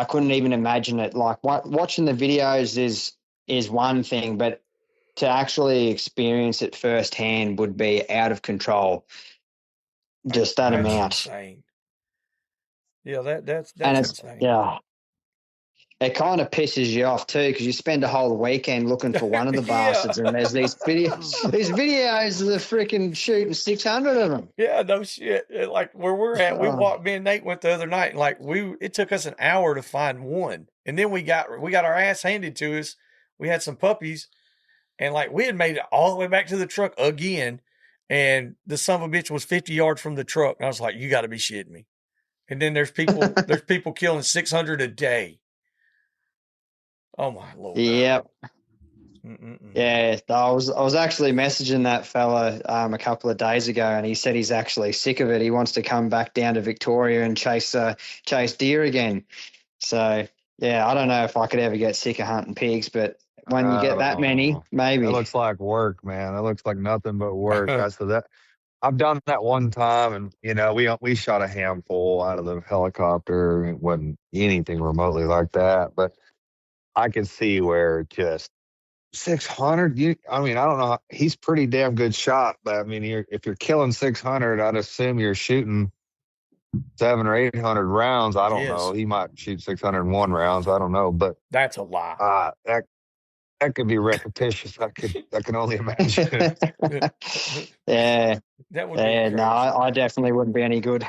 couldn't even imagine it. Like watching the videos is one thing, but to actually experience it firsthand would be out of control. Just that amount. Insane. Yeah, that's insane. Yeah. It kind of pisses you off too, because you spend a whole weekend looking for one of the bastards, and there's these videos of the freaking shooting 600 of them. Yeah, no shit. Like where we're at, me and Nate went the other night, and like it took us an hour to find one, and then we got our ass handed to us. We had some puppies, and like we had made it all the way back to the truck again, and the son of a bitch was 50 yards from the truck, and I was like, you got to be shitting me. And then there's people killing 600 a day. Oh my Lord. Yep. Yeah, I was actually messaging that fella a couple of days ago, and he said he's actually sick of it. He wants to come back down to Victoria and chase deer again. So yeah, I don't know if I could ever get sick of hunting pigs, but when you get that many, maybe. That looks like work, man. That looks like nothing but work. I've done that one time, and we shot a handful out of the helicopter. It wasn't anything remotely like that, but I could see where just 600. I don't know. He's pretty damn good shot, but I mean, if you're killing 600, I'd assume you're shooting 700 or 800 rounds. I don't know. He might shoot 601 rounds. I don't know, but that's a lie. That could be repetitious. I can only imagine. Yeah. That would be no, I definitely wouldn't be any good.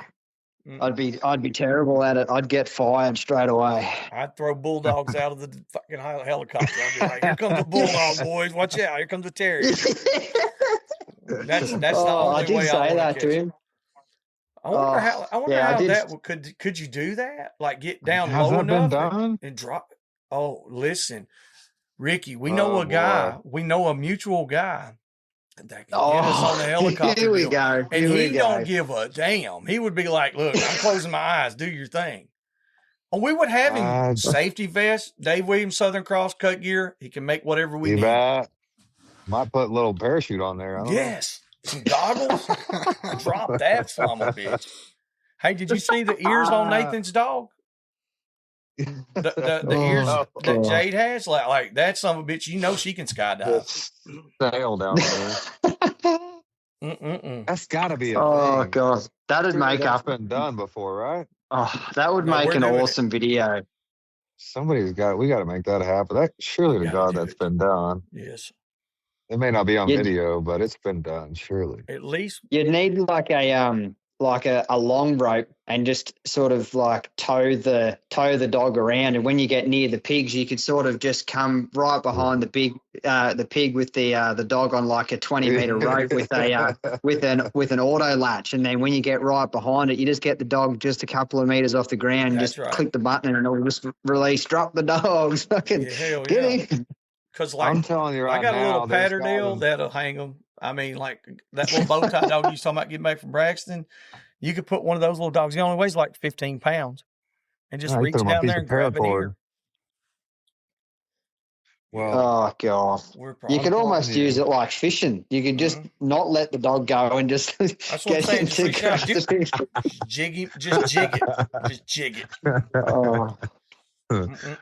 I'd be terrible at it. I'd get fired straight away. I'd throw bulldogs out of the fucking helicopter. I'd be like, "Here comes the bulldog, boys! Watch out! Here comes the terrier." That's the only I did way say that to him. I wonder how that could you do that? Like get down low enough and drop. Oh, listen, Ricky, we know a guy. We know a mutual guy that can get us on the helicopter. Here we go. And he don't give a damn. He would be like, "Look, I'm closing my eyes. Do your thing." And we would have him safety vest, Dave Williams, Southern Cross cut gear. He can make whatever we need. Might put a little parachute on there. Yes. Some goggles. Drop that son of a bitch. Hey, did you see the ears on Nathan's dog? The ears that Jade has? Like that son of a bitch, she can skydive. Sail down there. That's got to be a thing. Oh, God. That'd make that's been done before, right? Oh, that would make an awesome video. We got to make that happen. That surely to God that's been done. Yes. It may not be on video, but it's been done, surely. At least you'd need like a long rope and just sort of like tow the dog around, and when you get near the pigs, you could sort of just come right behind the pig with the dog on like a 20-meter rope with an auto latch, and then when you get right behind it, you just get the dog just a couple of meters off the ground, click the button, and it'll just release. Drop the dogs, fucking get him. Because I'm telling you right now, I got a little patterdale that'll hang them. I mean, like that little bow tie dog you was talking about getting back from Braxton. You could put one of those little dogs. He only weighs like 15 pounds, and just reach down there and grab an ear. Well, oh God, you could almost use it like fishing. You could just not let the dog go and just that's what I'm saying. Just jig him, just jig it. Oh.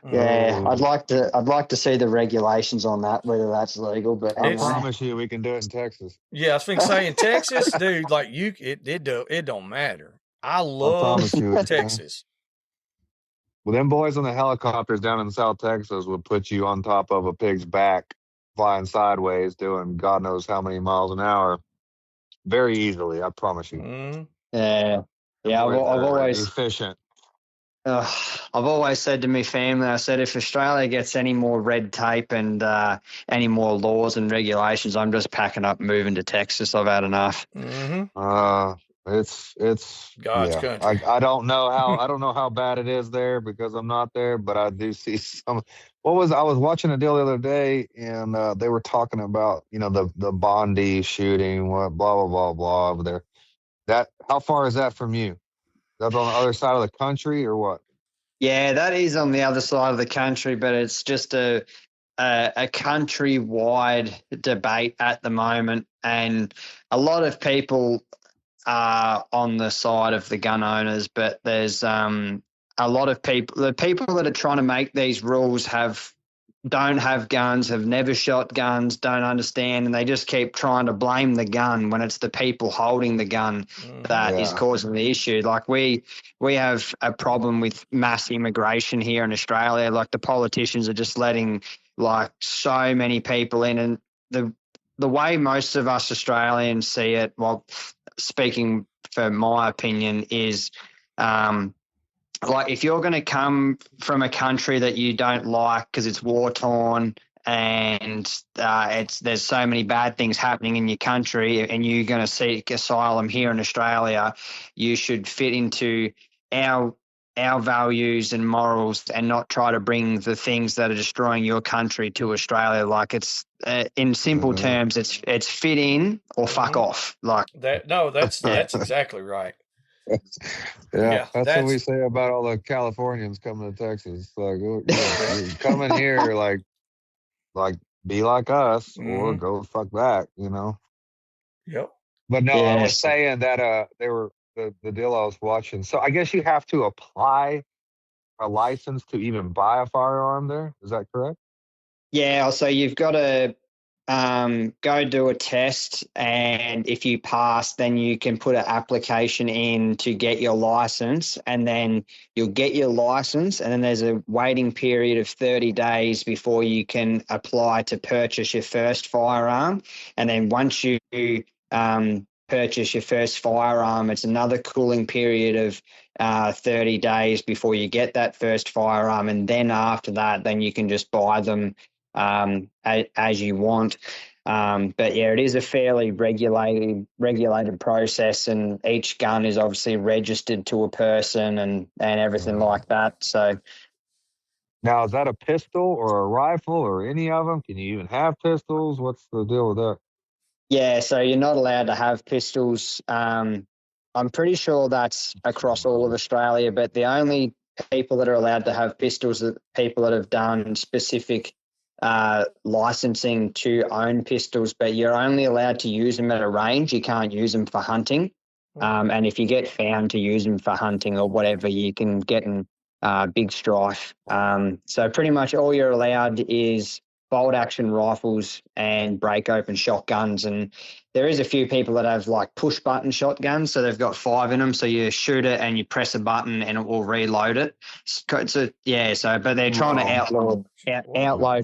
Yeah, I'd like to see the regulations on that, whether that's legal. But I promise you, we can do it in Texas. Yeah, I was thinking, say in Texas, dude, like it don't matter. I love Texas. Well, them boys on the helicopters down in South Texas would put you on top of a pig's back, flying sideways, doing God knows how many miles an hour, very easily. I promise you. Mm-hmm. Yeah, I've always efficient. I've always said to my family, I said, if Australia gets any more red tape and any more laws and regulations, I'm just packing up and moving to Texas. I've had enough. Mm-hmm. It's God's country. I don't know how bad it is there because I'm not there, but I do see some. I was watching a deal the other day, and they were talking about the Bondi shooting, blah blah blah blah over there. That how far is that from you? That's on the other side of the country or what? Yeah, that is on the other side of the country, but it's just a countrywide debate at the moment, and a lot of people are on the side of the gun owners, but there's a lot of people. The people that are trying to make these rules don't have guns, have never shot guns, don't understand, and they just keep trying to blame the gun when it's the people holding the gun that is causing the issue. Like we have a problem with mass immigration here in Australia. Like the politicians are just letting like so many people in, and the way most of us Australians see it, well, speaking for my opinion, is like if you're going to come from a country that you don't like because it's war-torn and there's so many bad things happening in your country, and you're going to seek asylum here in Australia, you should fit into our our values and morals and not try to bring the things that are destroying your country to Australia. Like it's in simple terms, it's fit in or fuck off. Like That no, that's exactly right. Yeah, Yeah, that's what we that's say about all the Californians coming to Texas. Like, you're coming here, like be like us or mhm. go fuck back, you know. Yep. But no, I was yes, saying that they were the deal I was watching. So I guess you have to apply a license to even buy a firearm there. Is that correct? yeah. So you've got to go do a test, and if you pass, then you can put an application in to get your license, and then you'll get your license, and then there's a waiting period of 30 days before you can apply to purchase your first firearm. And then once you purchase your first firearm, it's another cooling period of 30 days before you get that first firearm, and then after that, then you can just buy them as you want. But yeah, it is a fairly regulated process, and each gun is obviously registered to a person and everything Uh, like that. So Now, is that a pistol or a rifle or any of them? Can you even have pistols? What's the deal with that? yeah, so you're not allowed to have pistols. I'm pretty sure that's across all of Australia, but the only people that are allowed to have pistols are people that have done specific licensing to own pistols, but you're only allowed to use them at a range. You can't use them for hunting. And if you get found to use them for hunting or whatever, you can get in big strife. So pretty much all you're allowed is bolt action rifles and break open shotguns. And there is a few people that have like push button shotguns. So they've got 5 in them. So you shoot it and you press a button and it will reload it. So yeah. So, but they're trying to outload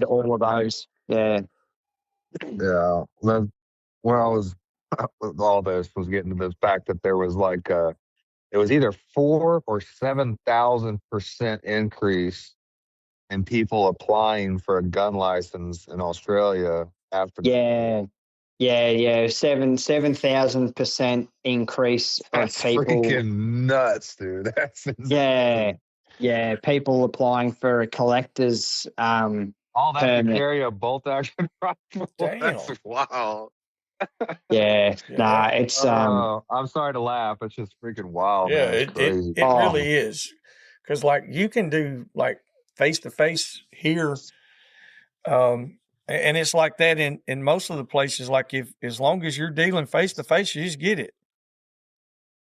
all of those. Yeah. Yeah. When I was with all this was getting to the fact that there was like it was either 4 or 7,000% increase in people applying for a gun license in Australia after. Yeah. Yeah. 7,000% increase of That's people. freaking nuts, dude. That's Yeah. insane. Yeah. People applying for a collector's All that to permit. carry a bolt action rifle. Damn. That's wow. Yeah. Nah, Yeah. it's I'm sorry to laugh. It's just freaking wild, Yeah, man. It's it crazy. it really is. Cuz like you can do like face to face here and it's like that in most of the places like if as long as you're dealing face to face you just get it,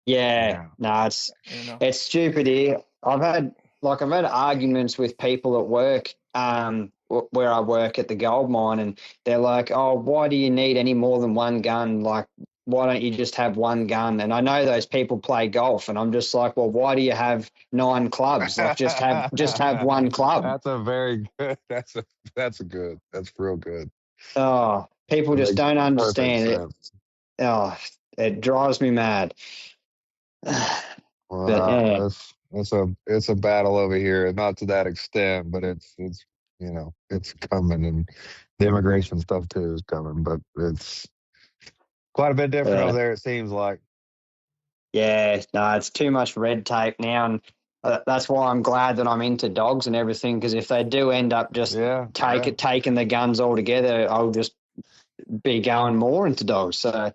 yeah, Yeah. no, you know. it's stupid here. I've had arguments with people at work, where I work at the gold mine, and they're like, "Oh, why do you need any more than one gun? Like, why don't you just have one gun?" And I know those people play golf, and I'm just like, "Well, why do you have 9 clubs? Like, just have one club." That's a very good. That's a good. That's real good. Oh, people That just makes don't perfect understand it. sense. Oh, it drives me mad. But Wow, yeah, it's a battle over here, not to that extent, but it's it's coming, and the immigration stuff too is coming, but it's quite a bit different yeah. over there. It seems like. Yeah, no, it's too much red tape now, and that's why I'm glad that I'm into dogs and everything. Because if they do end up just Yeah, yeah, taking the guns altogether, I'll just be going more into dogs. So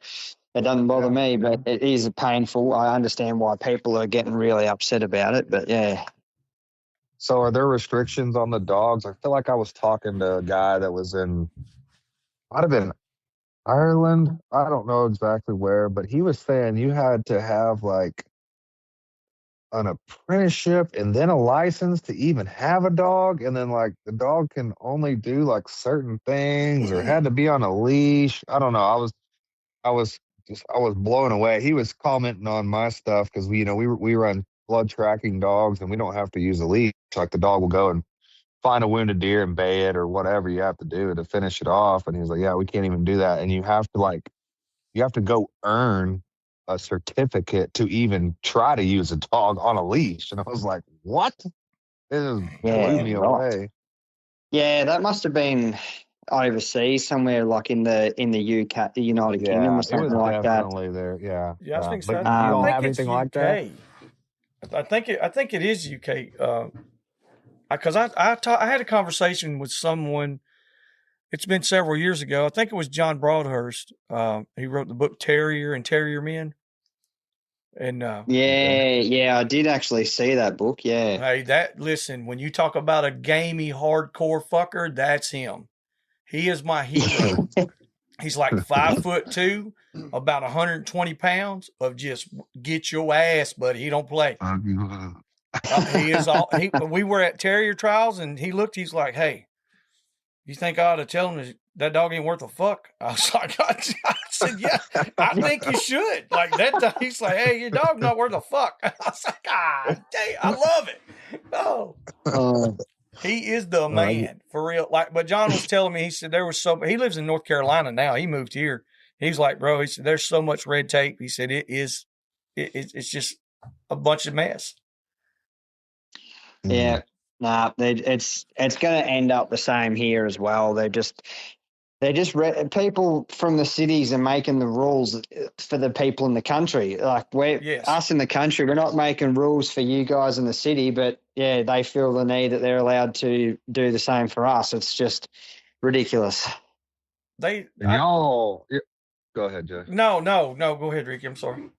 it doesn't bother yeah. me, but it is painful. I understand why people are getting really upset about it, but yeah, So, are there restrictions on the dogs? I feel like I was talking to a guy that was might have been Ireland. I don't know exactly where, but he was saying you had to have like an apprenticeship and then a license to even have a dog, and then like the dog can only do like certain things or had to be on a leash. I don't know. I was blown away. He was commenting on my stuff because we run blood tracking dogs and we don't have to use a leash. Like the dog will go and find a wounded deer and bay it or whatever you have to do to finish it off. And he was like, "Yeah, we can't even do that." And you have to go earn a certificate to even try to use a dog on a leash. And I was like, "What?" It just blew yeah, me right. away. Yeah, that must have been overseas somewhere like in the UK, the United Kingdom Yeah, or it something was like that. definitely there. Yeah, Yeah, I yeah. think But so. you I don't Um, think have it's anything like that? UK. I think it is UK. Because I had a conversation with someone. It's been several years ago. I think it was John Broadhurst. He wrote the book Terrier and Terrier Men. And yeah, I did actually see that book. Yeah, hey, listen, when you talk about a gamey, hardcore fucker, that's him. He is my hero. He's like 5'2", about 120 pounds of just get your ass, buddy. He don't play. He is all. We were at terrier trials, and he looked. He's like, "Hey, you think I ought to tell him that dog ain't worth a fuck?" I was like, I said, "Yeah, I think you should." Like that dog, he's like, "Hey, your dog's not worth a fuck." I was like, "God dang, I love it." Oh, he is the man for real. Like, but John was telling me, he said he lives in North Carolina now. He moved here. He's like, bro, he said, there's so much red tape. He said, it's just a bunch of mess. Yeah, nah, it's going to end up the same here as well. People from the cities are making the rules for the people in the country. Like us in the country, we're not making rules for you guys in the city, but yeah, they feel the need that they're allowed to do the same for us. It's just ridiculous. Y'all, go ahead, Joe. No, go ahead, Ricky. I'm sorry.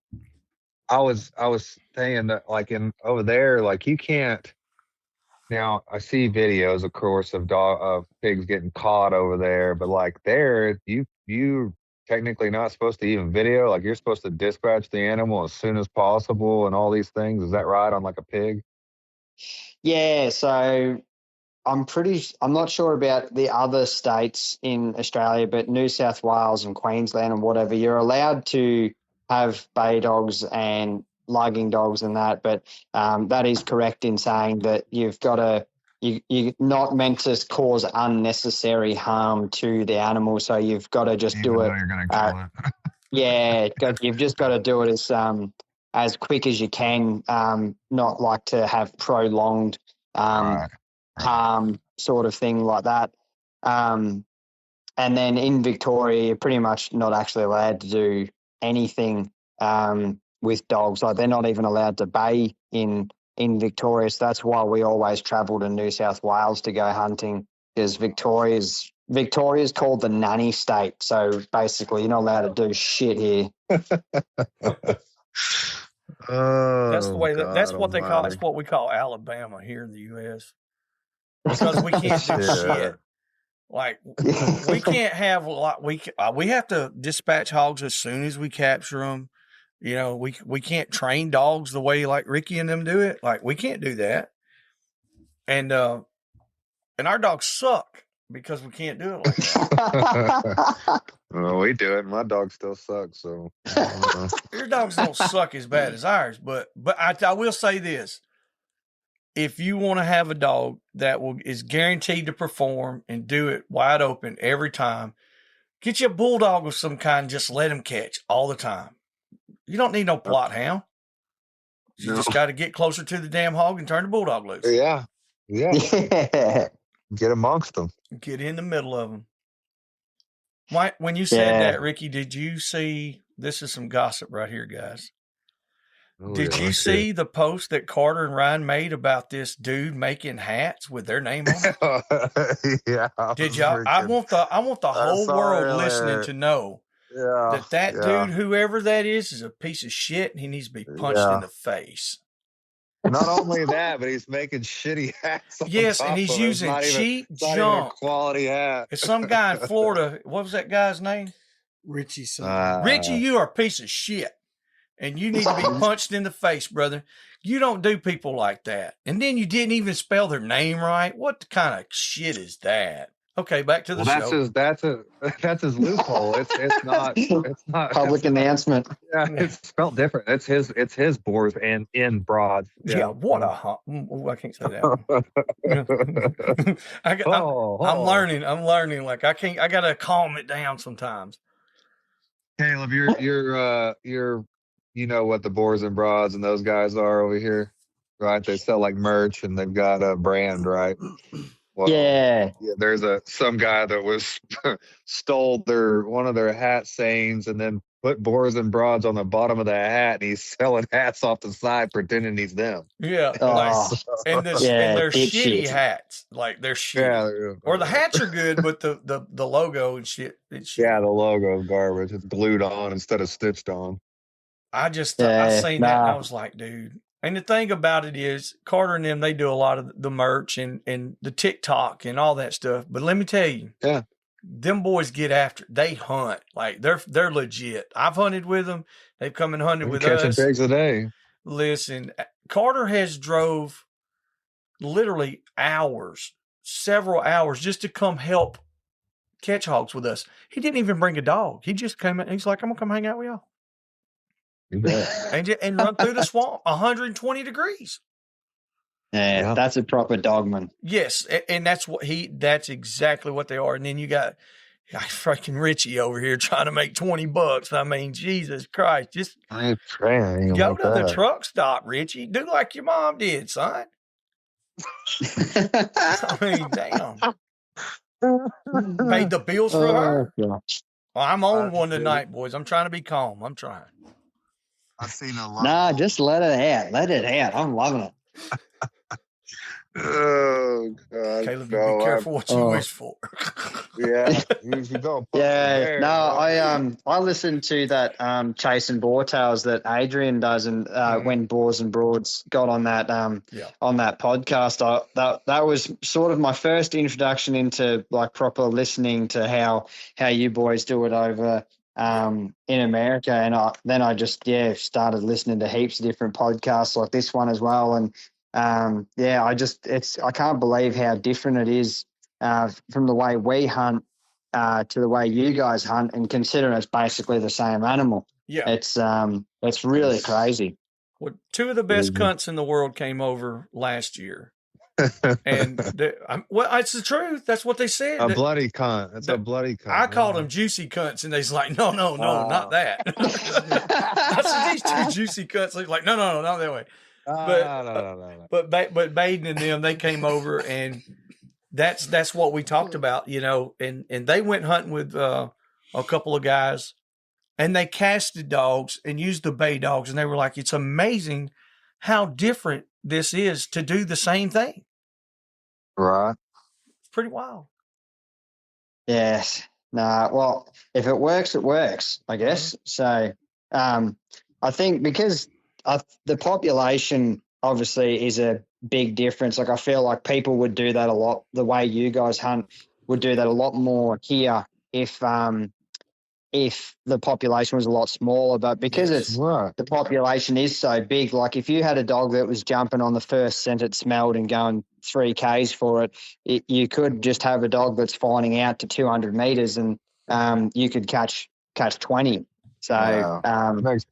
I was saying that like over there, like you can't. Now I see videos, of course, of pigs getting caught over there, but like there, you technically not supposed to even video. Like you're supposed to dispatch the animal as soon as possible, and all these things. Is that right on like a pig? Yeah. So I'm not sure about the other states in Australia, but New South Wales and Queensland and whatever, you're allowed to have bay dogs and lugging dogs and that, but that is correct in saying that you're not meant to cause unnecessary harm to the animal, so you've got to just do it. You're going to kill it. Yeah, you've just got to do it as quick as you can, not like to have prolonged harm sort of thing like that. And then in Victoria, you're pretty much not actually allowed to do anything with dogs. Like they're not even allowed to bay in Victoria. So that's why we always travel to New South Wales to go hunting, because Victoria's called the nanny state. So basically you're not allowed to do shit here. That's the way that's what they call. That's what we call Alabama here in the U.S. Because we can't do shit. Like we can't have we have to dispatch hogs as soon as we capture them. You know, we can't train dogs the way like Ricky and them do it. Like we can't do that. And our dogs suck because we can't do it like that. Well, we do it. My dog still sucks. So your dogs don't suck as bad as ours, but I will say this: if you want to have a dog that is guaranteed to perform and do it wide open every time, get you a bulldog of some kind. Just let him catch all the time. You don't need no plot hound. You just got to get closer to the damn hog and turn the bulldog loose. Yeah. Get amongst them. Get in the middle of them. When you said that, Ricky, did you see? This is some gossip right here, guys. Did you see the post that Carter and Ryan made about this dude making hats with their name on it? Yeah. Did y'all? I want the whole world listening to know that dude, whoever that is a piece of shit, and he needs to be punched in the face. Not only that, but he's making shitty hats. Yes, and he's using cheap junk. Quality hat. It's some guy in Florida. What was that guy's name? Richie. Richie, you are a piece of shit. And you need to be punched in the face, brother. You don't do people like that. And then you didn't even spell their name right. What kind of shit is that? Okay, back to the show. That's his loophole. It's not public announcement. Yeah, it's spelled different. It's his Boars N Broads. Yeah, what a I can't say that. I'm learning. Like I gotta calm it down sometimes. Caleb, you're you know what the Boars and Broads and those guys are over here, right? They sell like merch and they've got a brand, right? Well, Yeah. yeah, there's some guy that was stole one of their hat sayings and then put Boars and Broads on the bottom of the hat, and he's selling hats off the side pretending he's them. Yeah, like Oh, and yeah, they're shitty dipshit. hats. Like they're Yeah, shitty. Or the hats are good, but the logo and shit. It's shitty. yeah, the logo's garbage. It's glued on instead of stitched on. I Yeah, seen that and I was like, dude. And the thing about it is, Carter and them, they do a lot of the merch and the TikTok and all that stuff. But let me tell you, Yeah. them boys get after. They hunt like they're legit. I've hunted with them. They've come and hunted with Catching us. pigs a day. Listen, Carter has drove literally hours, several hours, just to come help catch hogs with us. He didn't even bring a dog. He just came in. He's like, I'm gonna come hang out with y'all. You bet. And run through the swamp, 120 degrees. Yeah, that's a proper dogman. Yes, and that's exactly what they are. And then you got freaking Richie over here trying to make $20. I mean, Jesus Christ, just I ain't praying go like to the that. truck stop, Richie. Do like your mom did, son. I mean, damn. Paid the bills for her. Gosh. Well, I'm on one tonight, boys. I'm trying to be calm. I'm trying. I've seen a lot. Nah, just let it out. Let it out. I'm loving it. Oh God! Caleb, you be careful what you wish for. Yeah, you go. Yeah, no, I listened to that chasing boar tails that Adrian does, and when Boars and Broads got on that on that podcast, that was sort of my first introduction into like proper listening to how you boys do it over in America, and then I just started listening to heaps of different podcasts like this one as well, and I can't believe how different it is from the way we hunt to the way you guys hunt, and considering it's basically the same animal. Yeah. It's really crazy. Well, two of the best cunts in the world came over last year. And it's the truth. That's what they said. A bloody cunt. That's a bloody cunt. I called them juicy cunts, and they's like, no, not that. I said, these two juicy cunts. They're like, no, not that way. No. But Baden and them, they came over, and that's what we talked about, and they went hunting with a couple of guys, and they casted dogs and used the bay dogs, and they were like, it's amazing how different this is to do the same thing. Right. It's pretty wild. Yes. Nah, well, if it works, it works, I guess. So I think because the population obviously is a big difference. Like I feel like people would do that a lot. The way you guys hunt would do that a lot more here if the population was a lot smaller. But because the population is so big, like if you had a dog that was jumping on the first scent it smelled and going 3Ks for it, you could just have a dog that's finding out to 200 meters and you could catch 20. So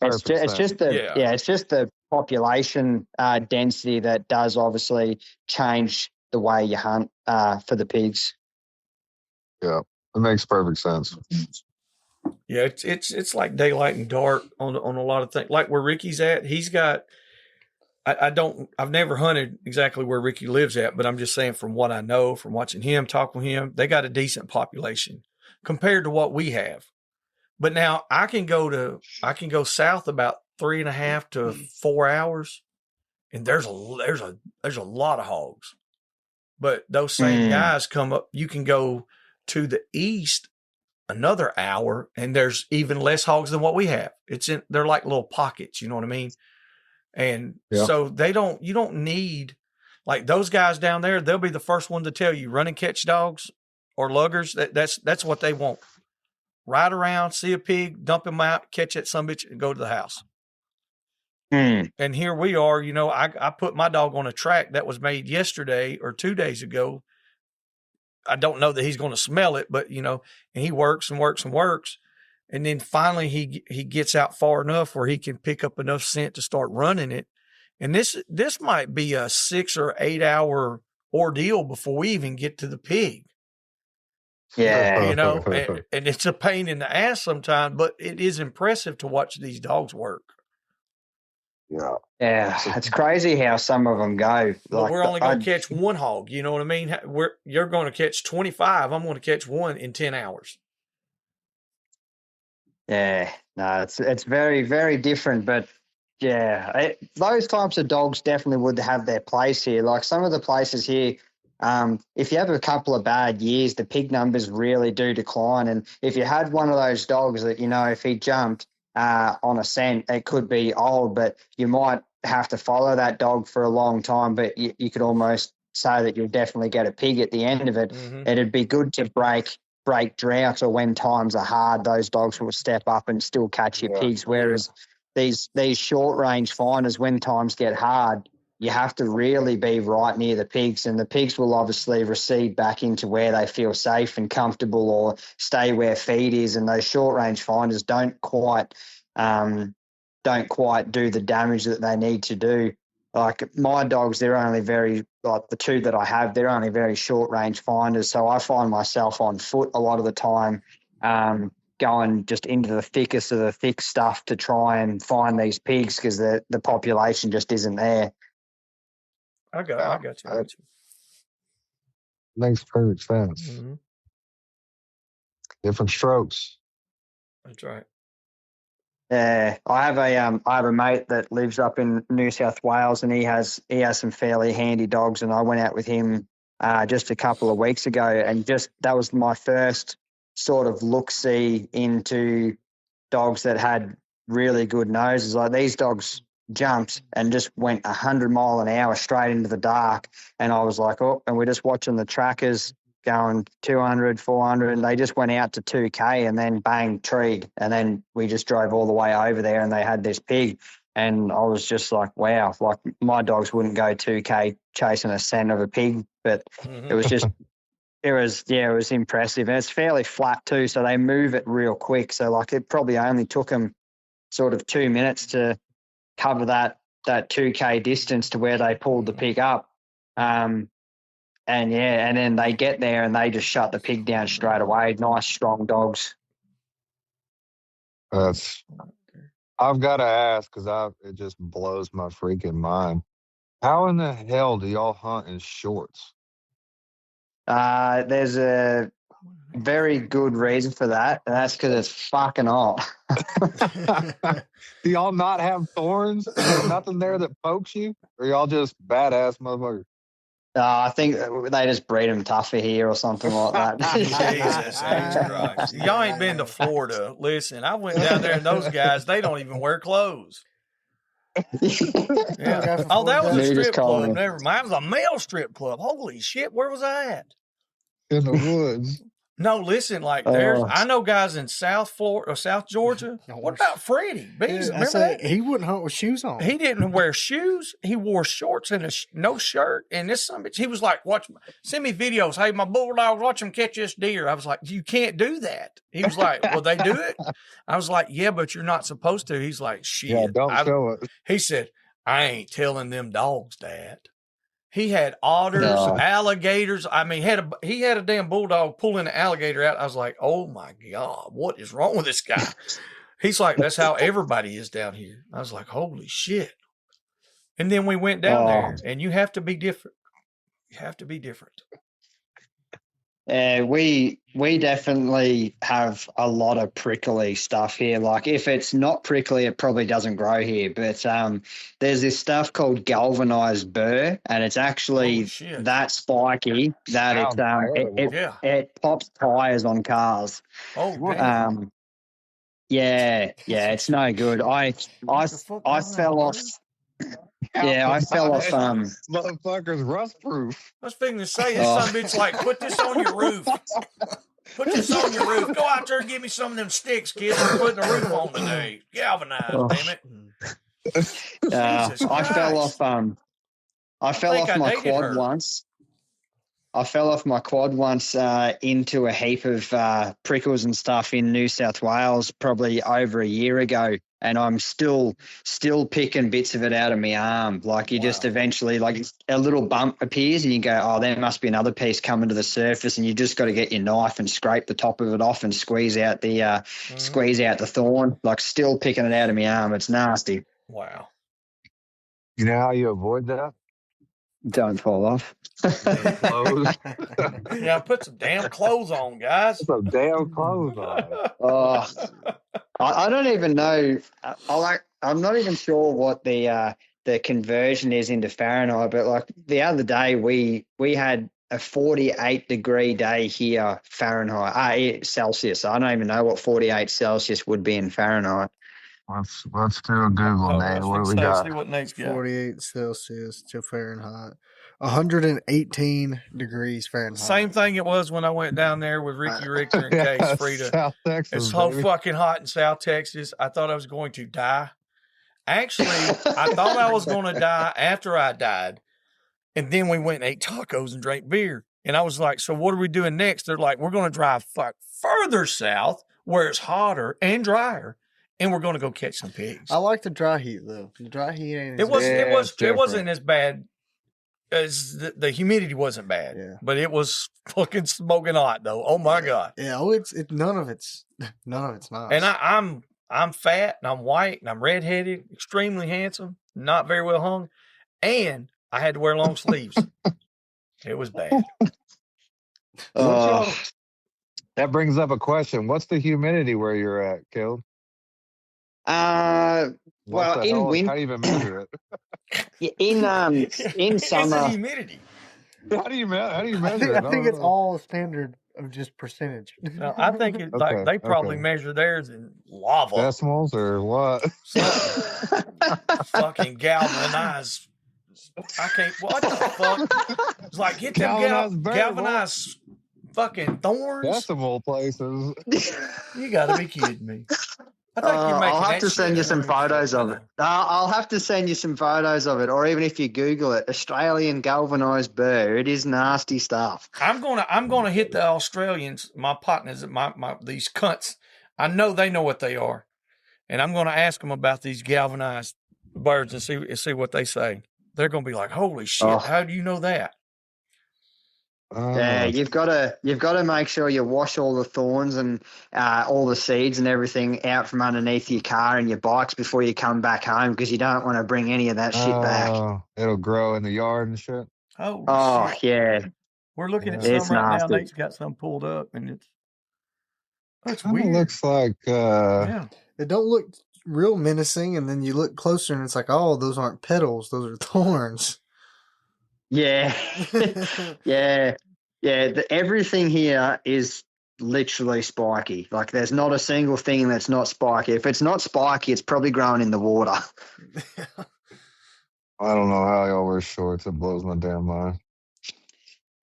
it's just the population density that does obviously change the way you hunt for the pigs. Yeah, it makes perfect sense. Yeah, it's like daylight and dark on a lot of things. Like where Ricky's at, he's got. I've never hunted exactly where Ricky lives at, but I'm just saying from what I know, from watching him, talking with him, they got a decent population compared to what we have. But now I can go south about 3.5 to 4 hours, and there's a lot of hogs. But those same guys come up. You can go to the east another hour, and there's even less hogs than what we have. They're like little pockets. You know what I mean? And so you don't need like those guys down there. They'll be the first one to tell you run and catch dogs or luggers. That's what they want. Ride around, see a pig, dump him out, catch that sumbitch, and go to the house. And here we are, I put my dog on a track that was made yesterday or 2 days ago. I don't know that he's going to smell it, but, and he works and works and works. And then finally he gets out far enough where he can pick up enough scent to start running it. And this might be a 6 or 8 hour ordeal before we even get to the pig. Yeah. And it's a pain in the ass sometimes, but it is impressive to watch these dogs work. Yeah. Yeah, it's crazy how some of them go. But we're only going to catch one hog. You know what I mean? You're going to catch 25. I'm going to catch one in 10 hours. Yeah, no, it's very, very different. But yeah, those types of dogs definitely would have their place here. Like some of the places here, if you have a couple of bad years, the pig numbers really do decline. And if you had one of those dogs that, if he jumped on a scent, it could be old, but you might have to follow that dog for a long time. But you could almost say that you'll definitely get a pig at the end of it. Mm-hmm. It'd be good to break droughts, or when times are hard, those dogs will step up and still catch your pigs. Whereas these short range finders, when times get hard, you have to really be right near the pigs, and the pigs will obviously recede back into where they feel safe and comfortable, or stay where feed is. And those short range finders don't quite do the damage that they need to do. Like my dogs, they're only the two that I have, they're only very short range finders. So I find myself on foot a lot of the time, going just into the thickest of the thick stuff to try and find these pigs, because the population just isn't there. I got you. Makes perfect sense. Mm-hmm. Different strokes. That's right. Yeah, I have a mate that lives up in New South Wales, and he has some fairly handy dogs, and I went out with him just a couple of weeks ago, and that was my first sort of look-see into dogs that had really good noses. Like these dogs jumped and just went 100 mile an hour straight into the dark, and I was like, oh, and we're just watching the trackers going 200, 400, and they just went out to 2K and then bang, treed. And then we just drove all the way over there, and they had this pig. And I was just like, wow, like my dogs wouldn't go 2K chasing a scent of a pig, but it was just, it was impressive. And it's fairly flat too, so they move it real quick. So like it probably only took them sort of 2 minutes to cover that 2K distance to where they pulled the pig up. And then they get there and they just shut the pig down straight away. Nice, strong dogs. I've got to ask, because it just blows my freaking mind. How in the hell do y'all hunt in shorts? There's a very good reason for that, and that's because it's fucking hot. Do y'all not have thorns? There's nothing there that pokes you? Or y'all just badass motherfuckers? I think they just breed them tougher here or something like that. Jesus Christ. Y'all ain't been to Florida. Listen, I went down there, and those guys, they don't even wear clothes. Yeah. Oh, that was a strip club. Never mind. That was a male strip club. Holy shit, where was I at? In the woods. No, listen, like I know guys in South Florida or South Georgia. What about Freddie? Remember that? He wouldn't hunt with shoes on. He didn't wear shoes. He wore shorts and no shirt. And this son bitch, he was like, send me videos. Hey, my bulldogs, watch them catch this deer. I was like, you can't do that. He was like, well, they do it. I was like, yeah, but you're not supposed to. He's like, shit. Yeah, don't show it. He said, I ain't telling them dogs that. He had otters, alligators. I mean, he had a damn bulldog pulling an alligator out. I was like, oh my God, what is wrong with this guy? He's like, that's how everybody is down here. I was like, holy shit. And then we went down there, and you have to be different. You have to be different. We definitely have a lot of prickly stuff here. Like if it's not prickly, it probably doesn't grow here. But there's this stuff called galvanized burr, and it's actually that spiky that it pops tires on cars. Oh, damn. Yeah, it's no good. I fell off. Yeah, I fell off. Motherfucker's rust proof. I was thinking to say, this son of a bitch, like, put this on your roof. Put this on your roof. Go out there and give me some of them sticks, kids. We're putting the roof on today. Galvanized, damn it. I fell off. I fell off my quad once. I fell off my quad once into a heap of prickles and stuff in New South Wales, probably over a year ago. And I'm still picking bits of it out of my arm. Like you just eventually, like a little bump appears and you go, oh, there must be another piece coming to the surface. And you just got to get your knife and scrape the top of it off and squeeze out the thorn. Like still picking it out of my arm. It's nasty. Wow. You know how you avoid that? Don't fall off. Clothes. Yeah, put some damn clothes on, guys. Put some damn clothes on. Oh, I don't even know. I'm not even sure what the conversion is into Fahrenheit, but like the other day we had a 48-degree day here Fahrenheit, Celsius. I don't even know what 48 Celsius would be in Fahrenheit. Let's do a Google, Oh, Nate. What do we see got? what Nate's got. 48 Celsius to Fahrenheit. 118 degrees Fahrenheit. Same thing it was when I went down there with Ricky Richter and Case Frida. South Texas, It's so baby. fucking hot in South Texas. I thought I was going to die. Actually, I thought I was going to die after I died. And then we went and ate tacos and drank beer. And I was like, so what are we doing next? They're like, we're going to drive further south where it's hotter and drier. And we're going to go catch some pigs. I like the dry heat though. The dry heat ain't. It wasn't different. as bad as the humidity wasn't bad. Yeah. But it was fucking smoking hot though. Oh my God. Yeah. Oh, it's none of it's nice. And I'm fat and I'm white and I'm redheaded, extremely handsome, not very well hung, and I had to wear long sleeves. It was bad. That brings up a question. What's the humidity where you're at, Caleb? Well, How do you even measure it? in It's summer. the humidity. How do you measure it? I think it's all standard of just percentage. No, I think it's like Okay, they probably okay. measure theirs in lava. Decimals or what? Fucking galvanized. I can't. What the fuck? It's like get them galvanized fucking thorns. Decimal places. You got to be kidding me. I think you're making I'll have that to send shit you some up. photos of it. I'll have to send you some photos of it, or even if you Google it, Australian galvanized burr. It is nasty stuff. I'm gonna hit the Australians, my partners, my these cunts. I know they know what they are, and I'm gonna ask them about these galvanized birds and see what they say. They're gonna be like, "Holy shit! Oh. How do you know that?" Yeah, you've got to make sure you wash all the thorns and all the seeds and everything out from underneath your car and your bikes before you come back home, because you don't want to bring any of that shit back. It'll grow in the yard and shit. Oh Shit. yeah, We're looking at It's some right nasty. now. Nate's got some pulled up, and it's Kind of weird. looks like Yeah. It don't look real menacing, and then you look closer, and it's like, oh, those aren't petals; those are thorns. yeah, yeah. Everything here is literally spiky. Like there's not a single thing that's not spiky. If it's not spiky, it's probably growing in the water. I don't know how y'all wear shorts. It blows my damn mind.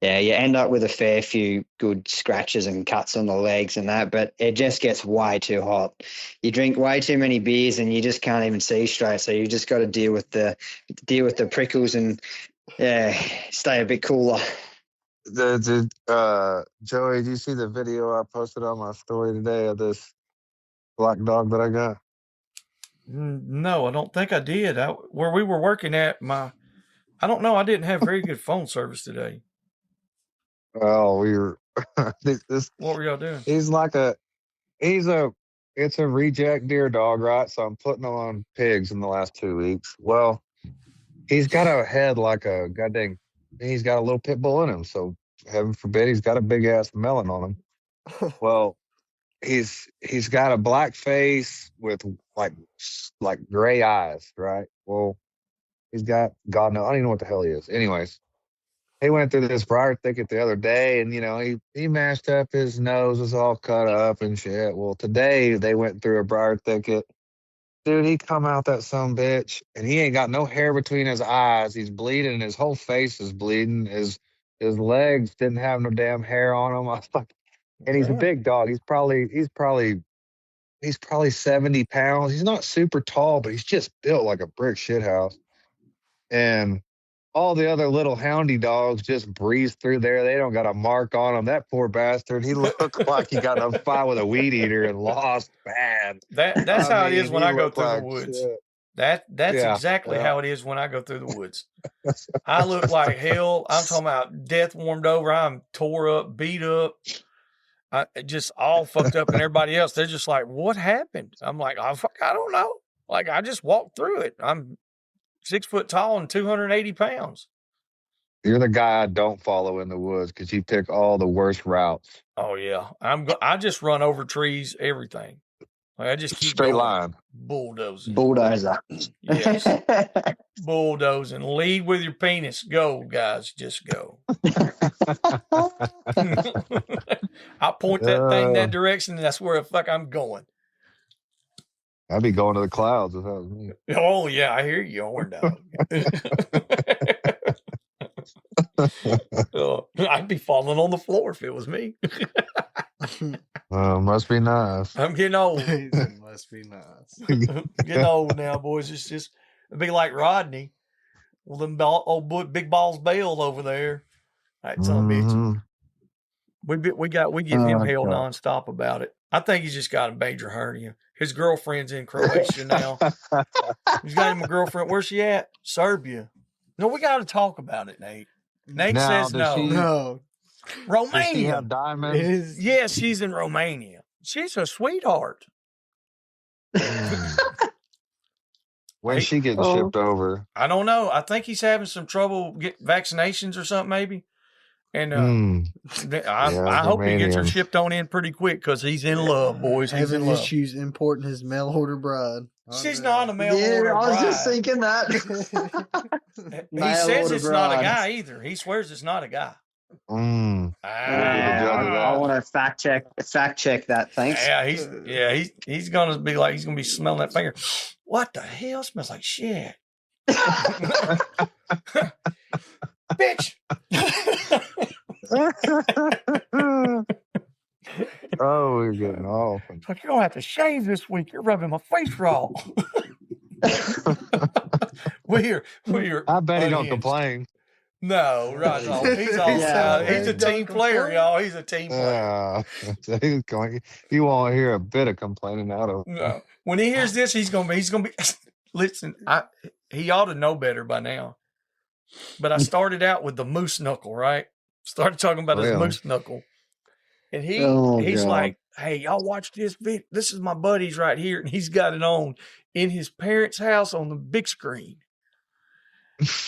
Yeah, you end up with a fair few good scratches and cuts on the legs and that, but it just gets way too hot. You drink way too many beers and you just can't even see straight. So you just got to deal with the prickles and stay a bit cooler. Joey, did you see the video I posted on my story today of this black dog that I got? No, I don't think I did. Where we were working at, I don't know. I didn't have very good phone service today. Well, we were. What were y'all doing? It's a reject deer dog, right? So I'm putting him on pigs in the last 2 weeks. Well, he's got a head like a goddamn. He's got a little pit bull in him. So heaven forbid, he's got a big ass melon on him. Well, he's got a black face with like gray eyes, right? Well, he's got God knows, I don't even know what the hell he is. Anyways, he went through this briar thicket the other day, and he mashed up his nose, was all cut up and shit. Well, today they went through a briar thicket. Dude, he come out that son bitch, and he ain't got no hair between his eyes. He's bleeding. His whole face is bleeding. His legs didn't have no damn hair on him. I was like, and he's a big dog. He's probably 70 pounds. He's not super tall, but he's just built like a brick shithouse. And all the other little houndy dogs just breeze through there. They don't got a mark on him. That poor bastard, he looked like he got in a fight with a weed eater and lost bad. That's how it is when I go through like the woods. shit. That's exactly how it is when I go through the woods. I look like hell. I'm talking about death warmed over. I'm tore up, beat up, just all fucked up, and everybody else, they're just like, "What happened?" I'm like, "I don't know." Like I just walked through it. 6 foot tall and 280 pounds. You're the guy I don't follow in the woods because you pick all the worst routes. Oh yeah, I just run over trees, everything. Like, I just keep Straight going. line. Bulldozing. Bulldozer. Yes. Bulldozing. Lead with your penis. Go, guys. Just go. I point that thing that direction, and that's where the fuck I'm going. I'd be going to the clouds if that was me. Oh, yeah. I hear you, horn dog. I'd be falling on the floor if it was me. Must be nice. I'm getting old. It must be nice. Getting old now, boys. It's just, it'd be like Rodney. Well, them old big balls bailed over there. That son of a bitch. We give him hell nonstop about it. I think he's just got a major hernia. His girlfriend's in Croatia now. He's got him a girlfriend. Where's she at? Serbia. No, we got to talk about it, Nate. Nate Now, says no. No. Does she Romania. have diamonds? It is. Yes, she's in Romania. She's a sweetheart. When's she getting shipped over? I don't know. I think he's having some trouble getting vaccinations or something, maybe. And I hope he gets her Romanian. shipped on in pretty quick because he's in love, boys. He's Having in love. issues importing his mail order bride. She's not a mail Yeah, order I was bride. just thinking that. He Mail says order it's not a bride. guy either. He swears it's not a guy. Mm. I want to fact check that. Thanks. He's gonna be smelling that finger. What the hell? It smells like shit. Bitch. Oh, we're getting off. It's like, you're gonna have to shave this week. You're rubbing my face raw. we're I bet he don't unhinged. complain. No, right. He's a team player, y'all. He's a team player. He won't hear a bit of complaining out of him. No. When he hears this, he's gonna be listen, he ought to know better by now. But I started out with the moose knuckle, right? Started talking about his moose knuckle. And he's God. like, hey, y'all watch this video. This is my buddy's right here. And he's got it on in his parents' house on the big screen.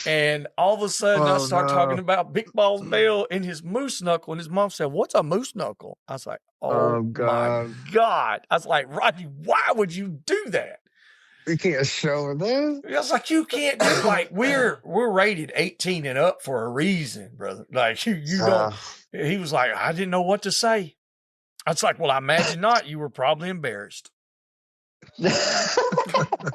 And all of a sudden I start talking about Big Balls Bell and his moose knuckle. And his mom said, what's a moose knuckle? I was like, oh God. my God. I was like, Rodney, why would you do that? You can't show her this. I was like, you can't do like we're rated 18 and up for a reason, brother. Like you don't. He was like, I didn't know what to say. I was like, well, I imagine not. You were probably embarrassed. I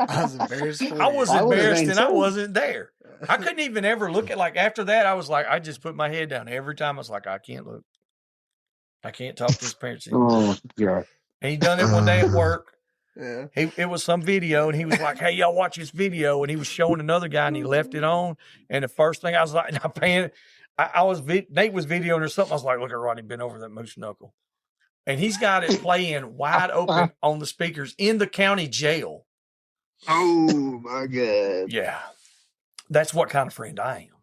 was embarrassed. I was embarrassed and I too. wasn't there. I couldn't even ever look at after that. I was like, I just put my head down every time. I was like, I can't look. I can't talk to his parents anymore. Oh, yeah. And he done it one day at work. Yeah. It was some video, and he was like, hey, y'all watch this video. And he was showing another guy, and he left it on. And the first thing I was like, Nate was videoing or something. I was like, look at Rodney bent over that moose knuckle. And he's got it playing wide open on the speakers in the county jail. Oh, my God. Yeah. That's what kind of friend I am.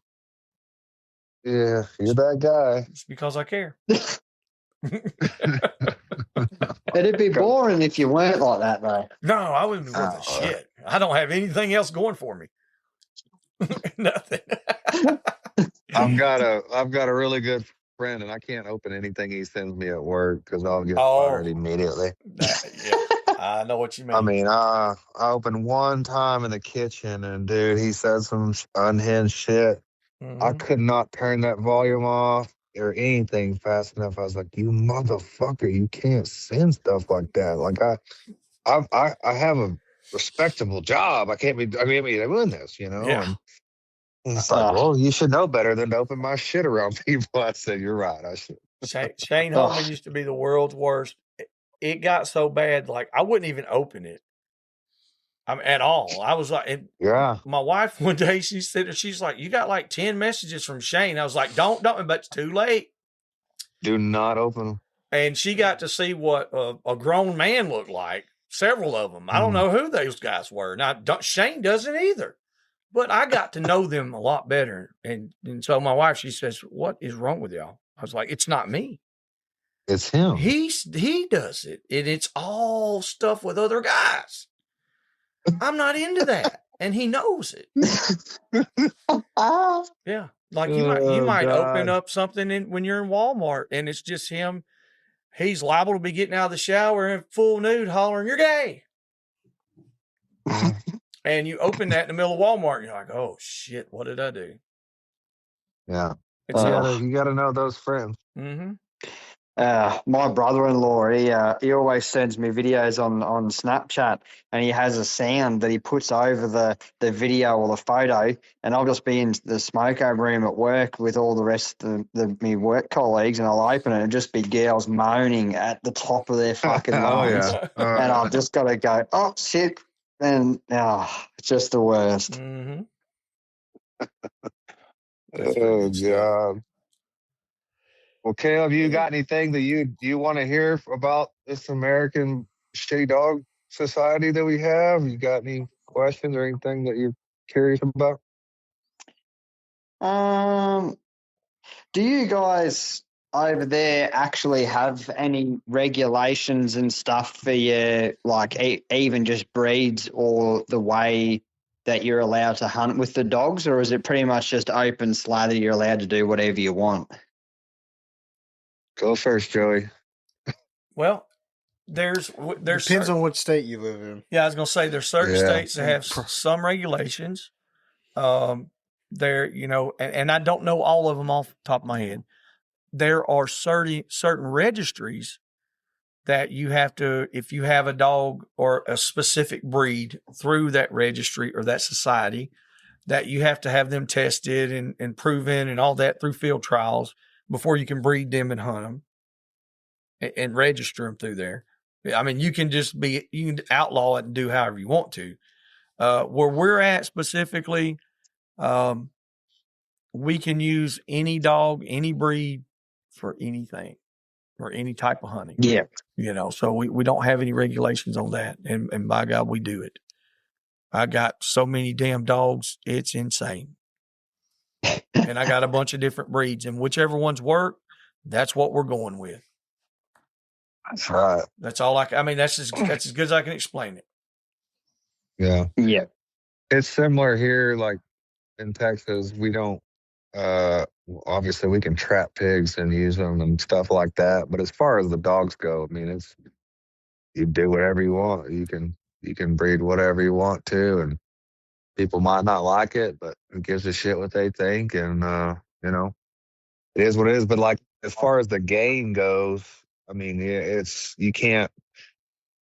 Yeah, you're that guy. It's because I care. It'd be boring if you weren't like that, though. No, I wouldn't be worth a shit. I don't have anything else going for me. Nothing. I've got a really good friend, and I can't open anything he sends me at work because I'll get fired immediately. I know what you mean. I mean, I opened one time in the kitchen, and dude, he said some unhinged shit. Mm-hmm. I could not turn that volume off or anything fast enough. I was like, "You motherfucker, you can't send stuff like that." Like I have a respectable job. I can't be doing this, you know. Yeah. And it's like, well, you should know better than to open my shit around people. I said, you're right. I should. Shane Holman used to be the world's worst. It got so bad, like I wouldn't even open it. At all. I was like, my wife one day, she's like, you got like 10 messages from Shane. I was like, don't, but it's too late. Do not open them. And she got to see what a grown man looked like. Several of them. I don't know who those guys were. Now, Shane doesn't either. But I got to know them a lot better. And so my wife, she says, what is wrong with y'all? I was like, it's not me. It's him. He does it. And it's all stuff with other guys. I'm not into that. and he knows it. Yeah. Like you Oh, might open God. up something when you're in Walmart and it's just him. He's liable to be getting out of the shower in full nude hollering, "You're gay." And you open that in the middle of Walmart and you're like, "Oh shit, what did I do?" Yeah. It's You gotta know those friends. mm-hmm. My brother-in-law, he always sends me videos on Snapchat, and he has a sound that he puts over the video or the photo, and I'll just be in the smoke-over room at work with all the rest of me work colleagues, and I'll open it and just be girls moaning at the top of their fucking Oh, lungs, yeah. and I've just got to go, "Oh shit," and it's just the worst. Mm-hmm. Oh, God. Well, Caleb, you got anything that you want to hear about this American Shitty Dog Society that we have? You got any questions or anything that you're curious about? Do you guys over there actually have any regulations and stuff for your, like, even just breeds or the way that you're allowed to hunt with the dogs, or is it pretty much just open slather, you're allowed to do whatever you want? Go first, Joey. Well, there's Depends on what state you live in. Yeah, I was gonna say there's certain Yeah. states that have some regulations. There, and I don't know all of them off the top of my head. There are certain registries that you have to, if you have a dog or a specific breed through that registry or that society, that you have to have them tested and proven and all that through field trials before you can breed them and hunt them and register them through there. I mean, you can outlaw it and do however you want to. Where we're at specifically, we can use any dog, any breed for anything or any type of hunting. Yeah. So we don't have any regulations on that. And by God, we do it. I got so many damn dogs. It's insane. And I got a bunch of different breeds, and whichever ones work, that's what we're going with. That's right. That's all that's as good as I can explain it. Yeah. Yeah. It's similar here, like in Texas. We don't, obviously we can trap pigs and use them and stuff like that. But as far as the dogs go, I mean, you do whatever you want. You can breed whatever you want to, and people might not like it, but who gives a shit what they think? And, it is what it is. But like, as far as the game goes, I mean, you can't,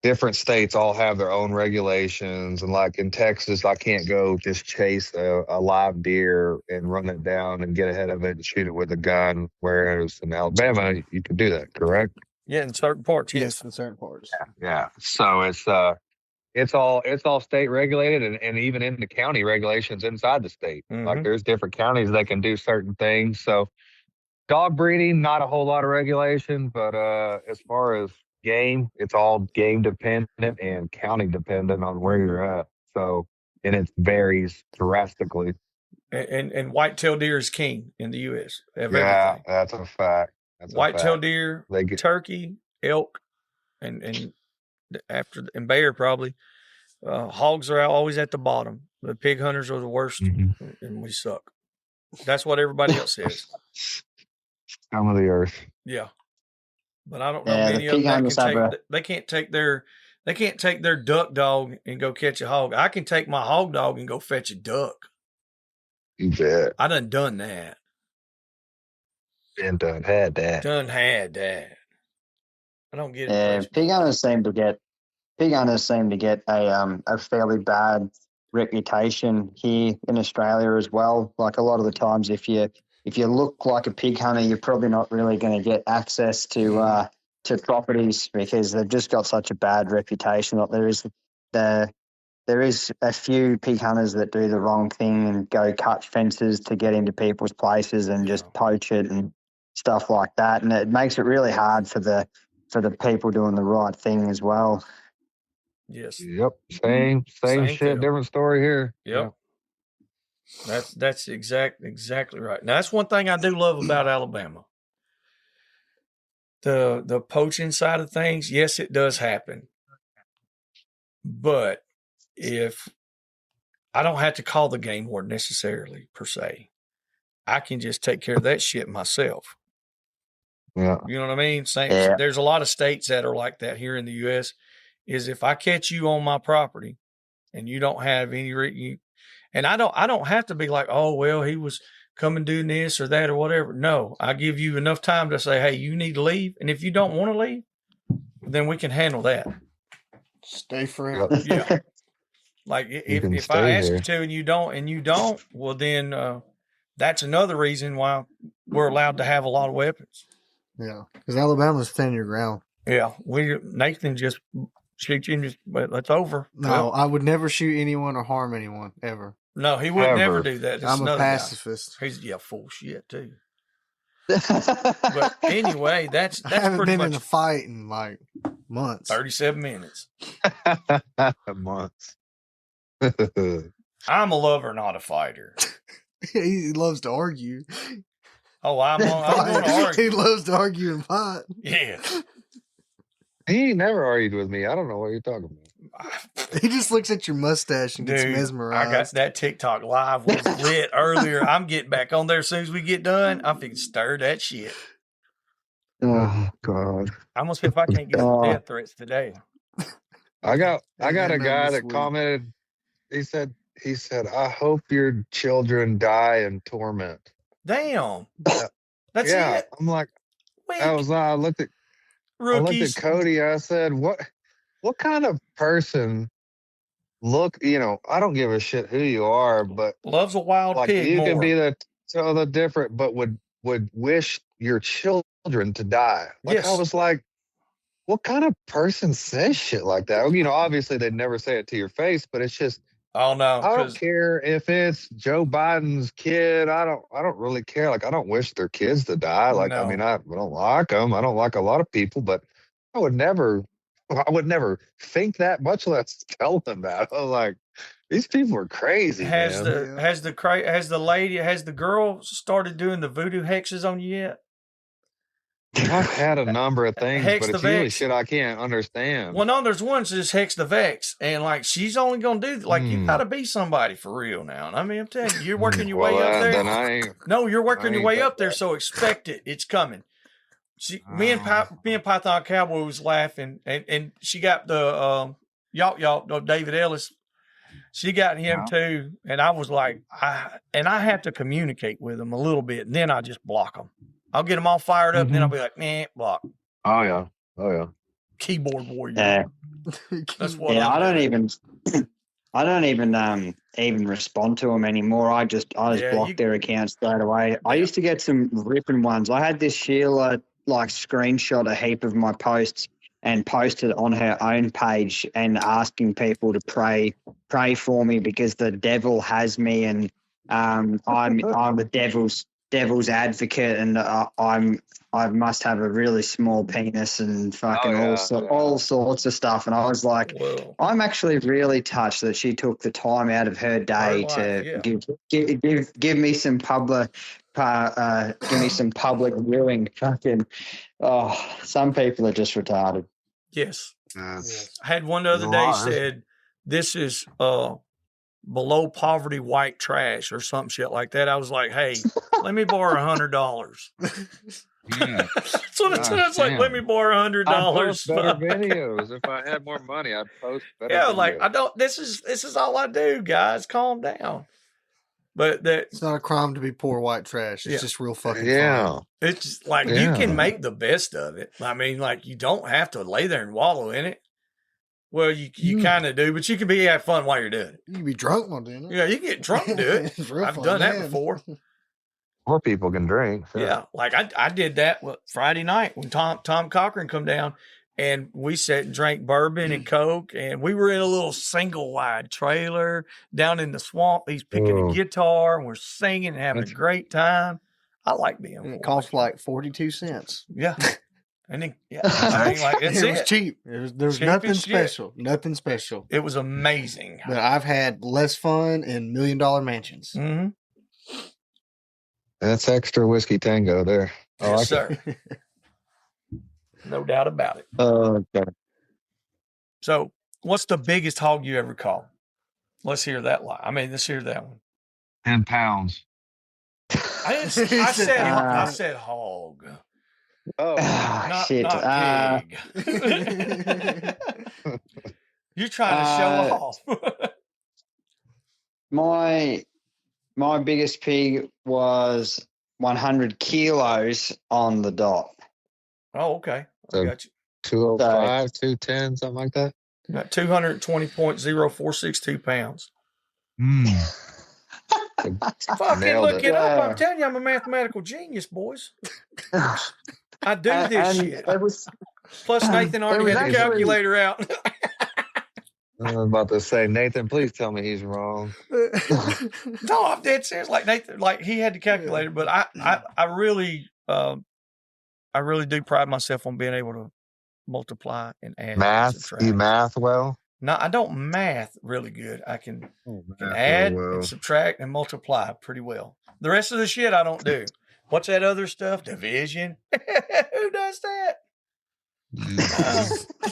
different states all have their own regulations. And like in Texas, I can't go just chase a live deer and run it down and get ahead of it and shoot it with a gun. Whereas in Alabama, you can do that, correct? Yeah, in certain parts. Yes, in certain parts. Yeah. So it's all state regulated, and even in the county regulations inside the state. Mm-hmm. Like there's different counties that can do certain things. So dog breeding, not a whole lot of regulation, but as far as game, it's all game dependent and county dependent on where you're at. So, and it varies drastically. And white-tailed deer is king in the U.S. Yeah, everything. that's a fact. White-tailed deer, turkey, elk, and bear probably. Hogs are always at the bottom. The pig hunters are the worst, and we suck. That's what everybody else says. Scum of the earth. Yeah, but I don't know many of them they can't take their duck dog and go catch a hog. I can take my hog dog and go fetch a duck. You bet. I done that. Been done had that. I don't get it. Pig hunters seem to get a fairly bad reputation here in Australia as well. Like a lot of the times, if you look like a pig hunter, you're probably not really going to get access to properties because they've just got such a bad reputation. That there is a few pig hunters that do the wrong thing and go cut fences to get into people's places and just poach it and stuff like that, and it makes it really hard for the people doing the right thing as well. Yes. Yep. Same shit, deal. Different story here. Yep. Yeah. That's exactly right. Now that's one thing I do love about Alabama. The poaching side of things, yes, it does happen. But if I don't have to call the game warden necessarily per se. I can just take care of that shit myself. Yeah. You know what I mean? Yeah. There's a lot of states that are like that here in the U.S. Is if I catch you on my property and you don't have any and I don't have to be like, oh, well, he was coming doing this or that or whatever. No, I give you enough time to say, hey, you need to leave. And if you don't want to leave, then we can handle that. Stay forever. Yeah. Like if I ask you to and you don't, well, then that's another reason why we're allowed to have a lot of weapons. Yeah, because Alabama's stand your ground. Yeah, Nathan just shoot you and just, but that's over. No, Well, I would never shoot anyone or harm anyone ever. no, he would never Ever. do that. That's I'm a another guy. pacifist. He's full shit too. But anyway, that's I haven't pretty been in a much fight in like months. 37 minutes. Months. I'm a lover, not a fighter. He loves to argue. Oh, I'm going to He argue. loves to argue and fight. Yeah. He ain't never argued with me. I don't know what you're talking about. He just looks at your mustache and gets Dude, mesmerized. I got that TikTok live was lit earlier. I'm getting back on there as soon as we get done. I'm finna stir that shit. Oh God. I almost feel if I can't get some death threats today. I got a man guy this that week. commented. He said, I hope your children die in torment. Damn. That's Yeah. it. I'm like, Weak. I looked at Rookies. Cody. I said, what kind of person I don't give a shit who you are, but Loves a wild like pig you more. can be the different, but would wish your children to die. Like Yes. I was like, what kind of person says shit like that? Obviously they'd never say it to your face, but it's just, Oh no. I don't care if it's Joe Biden's kid. I don't really care. Like I don't wish their kids to die. Like No. I mean, I don't like them. I don't like a lot of people, but I would never think that, much less tell them that. I was like, these people are crazy. Has man. the girl started doing the voodoo hexes on you yet? I've had a number of things, Hex but the it's usually Vex. shit I can't understand. Well, no, there's one that says Hex the Vex, and like she's only gonna do you got to be somebody for real now. And I mean, I'm telling you, you're working your way up there. Then I ain't. No, you're working your ain't way that up there, bad. so expect it. It's coming. Me and Python Cowboy was laughing, and she got the David Ellis. She got him too, and I was like, I have to communicate with him a little bit, and then I just block them. I'll get them all fired up, and then I'll be like, nah, block. Oh yeah. Keyboard warrior. Yeah. That's what. Yeah, I'm I don't doing. even respond to them anymore. I just block their accounts straight away. I used to get some ripping ones. I had this Sheila screenshot a heap of my posts and posted on her own page and asking people to pray for me because the devil has me and I'm the devil's advocate and I must have a really small penis and fucking all sorts of stuff. And I was like, Well, I'm actually really touched that she took the time out of her day give me some public viewing. Fucking, some people are just retarded. yes. I had one the other day said, this is below poverty white trash or some shit like that. I was like, hey, let me borrow $100. That's what it says. Like, let me borrow $100. I'd post better videos. If I had more money, I'd post better videos. Like this is all I do, guys. Calm down. But it's not a crime to be poor white trash. It's just real fucking fun. It's just like you can make the best of it. I mean, like you don't have to lay there and wallow in it. Well, you kind of do, but you can have fun while you're doing it. You can be drunk while doing it. Yeah, you can get drunk and do it. I've done that before. More people can drink. Sure. Yeah, like I did that Friday night when Tom Cochran come down, and we sat and drank bourbon and Coke, and we were in a little single wide trailer down in the swamp. He's picking a guitar, and we're singing and having a great time. I like being. And it cost like 42 cents. Yeah. And then, I mean, like it was cheap. There was nothing special. Nothing special. It was amazing. But I've had less fun in $1 million mansions. Mm-hmm. That's extra whiskey tango there. Yes, sir. No doubt about it. Okay. So, what's the biggest hog you ever caught? Let's hear that lie. I mean, let's hear that one. 10 pounds. I said hog. Oh, Not Shit. pig. You're trying to show off. My biggest pig was 100 kilos on the dot. Oh, okay. I So- got you. 205, 210, something like that. Got 220.0462 pounds. Fucking Nailed look it. it up. I'm Yeah. telling you, I'm a mathematical genius, boys. I do And this shit. it was Plus, Nathan it already was had the actually- calculator out. I was about to say, Nathan, please tell me he's wrong. No, I'm dead serious. Like Nathan, like he had the calculator, but I really do pride myself on being able to multiply and add. And Math? subtract. You math well? No, I don't math really good. I can Math add real well. and subtract and multiply pretty well. The rest of the shit I don't do. What's that other stuff? Division. Who does that?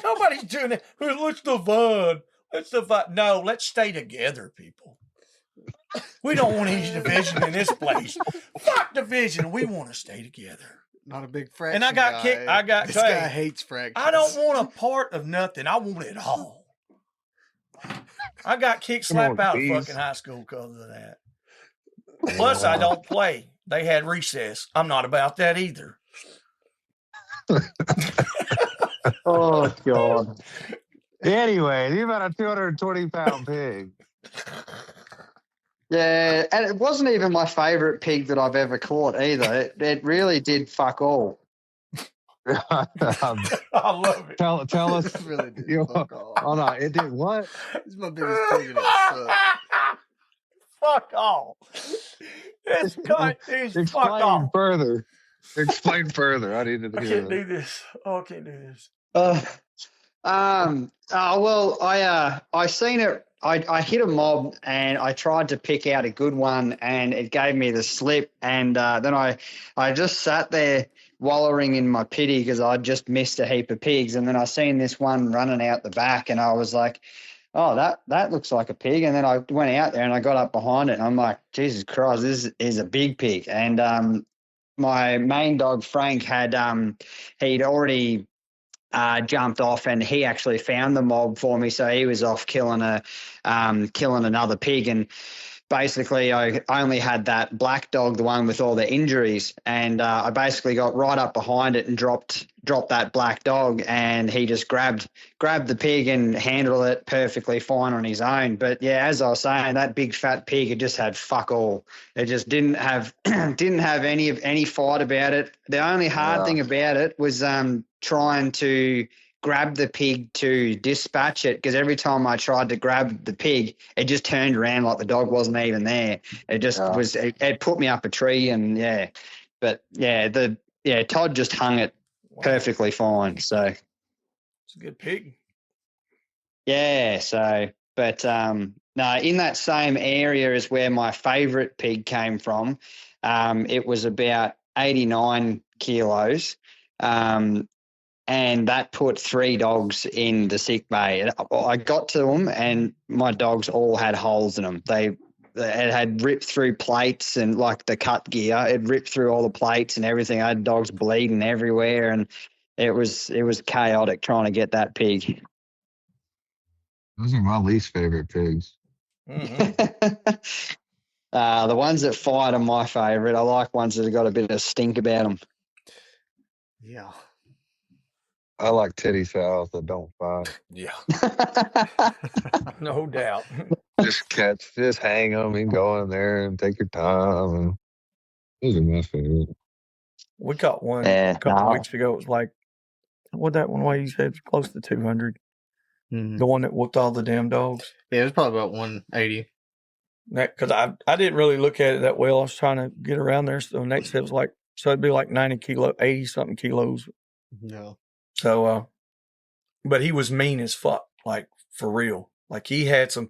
Nobody's doing it. Let's divide. No, let's stay together, people. We don't want any division in this place. Fuck division. We want to stay together. Not a big fraction. And I got guy. kicked. This guy hates fractions. I don't want a part of nothing. I want it all. I got kicked slap out of fucking high school because of that. Plus, I don't play. They had recess. I'm not about that either. oh god. Anyway, you about a 220-pound pig. Yeah, and it wasn't even my favorite pig that I've ever caught either. It really did fuck all. I love it. Tell us. It really did. You- Fuck off. Hold on, it did what? This is my biggest pig and it sucks. Fuck off. It's fuck Explain off. further. Explain further. I needed to I hear can't that. do this. Oh, I can't do this. Well, I seen it. I hit a mob and I tried to pick out a good one and it gave me the slip. And then I just sat there wallowing in my pity because I'd just missed a heap of pigs. And then I seen this one running out the back and I was like, oh, that looks like a pig. And then I went out there and I got up behind it and I'm like, Jesus Christ, this is a big pig. And my main dog, Frank, he'd already jumped off and he actually found the mob for me. So he was off killing another pig. And basically I only had that black dog, the one with all the injuries. And I basically got right up behind it and dropped that black dog. And he just grabbed the pig and handled it perfectly fine on his own. But yeah, as I was saying, that big fat pig, it just had fuck all. It just didn't have any fight about it. The only hard thing about it was trying to grab the pig to dispatch it, because every time I tried to grab the pig, it just turned around like the dog wasn't even there. It just was. It put me up a tree, and Todd just hung it perfectly fine. So It's a good pig. yeah. So, but no, in that same area is where my favourite pig came from. It was about 89 kilos. And that put 3 dogs in the sick bay. I got to them, and my dogs all had holes in them. It had ripped through plates and like the cut gear. It ripped through all the plates and everything. I had dogs bleeding everywhere, and it was chaotic trying to get that pig. Those are my least favorite pigs. Mm-hmm. The ones that fight are my favourite. I like ones that have got a bit of stink about them. Yeah. I like titty sows that don't fight. Yeah, no doubt. Just hang them and go in there and take your time. And those are my favorite. We caught one Yeah, a couple weeks ago. It was like, what that one way you said was close to 200. Mhm. The one that whooped all the damn dogs. Yeah, it was probably about 180. Because I didn't really look at it that well. I was trying to get around there. So next it was like, so it'd be like 80 something kilos. No. So, but he was mean as fuck, like for real. Like he had some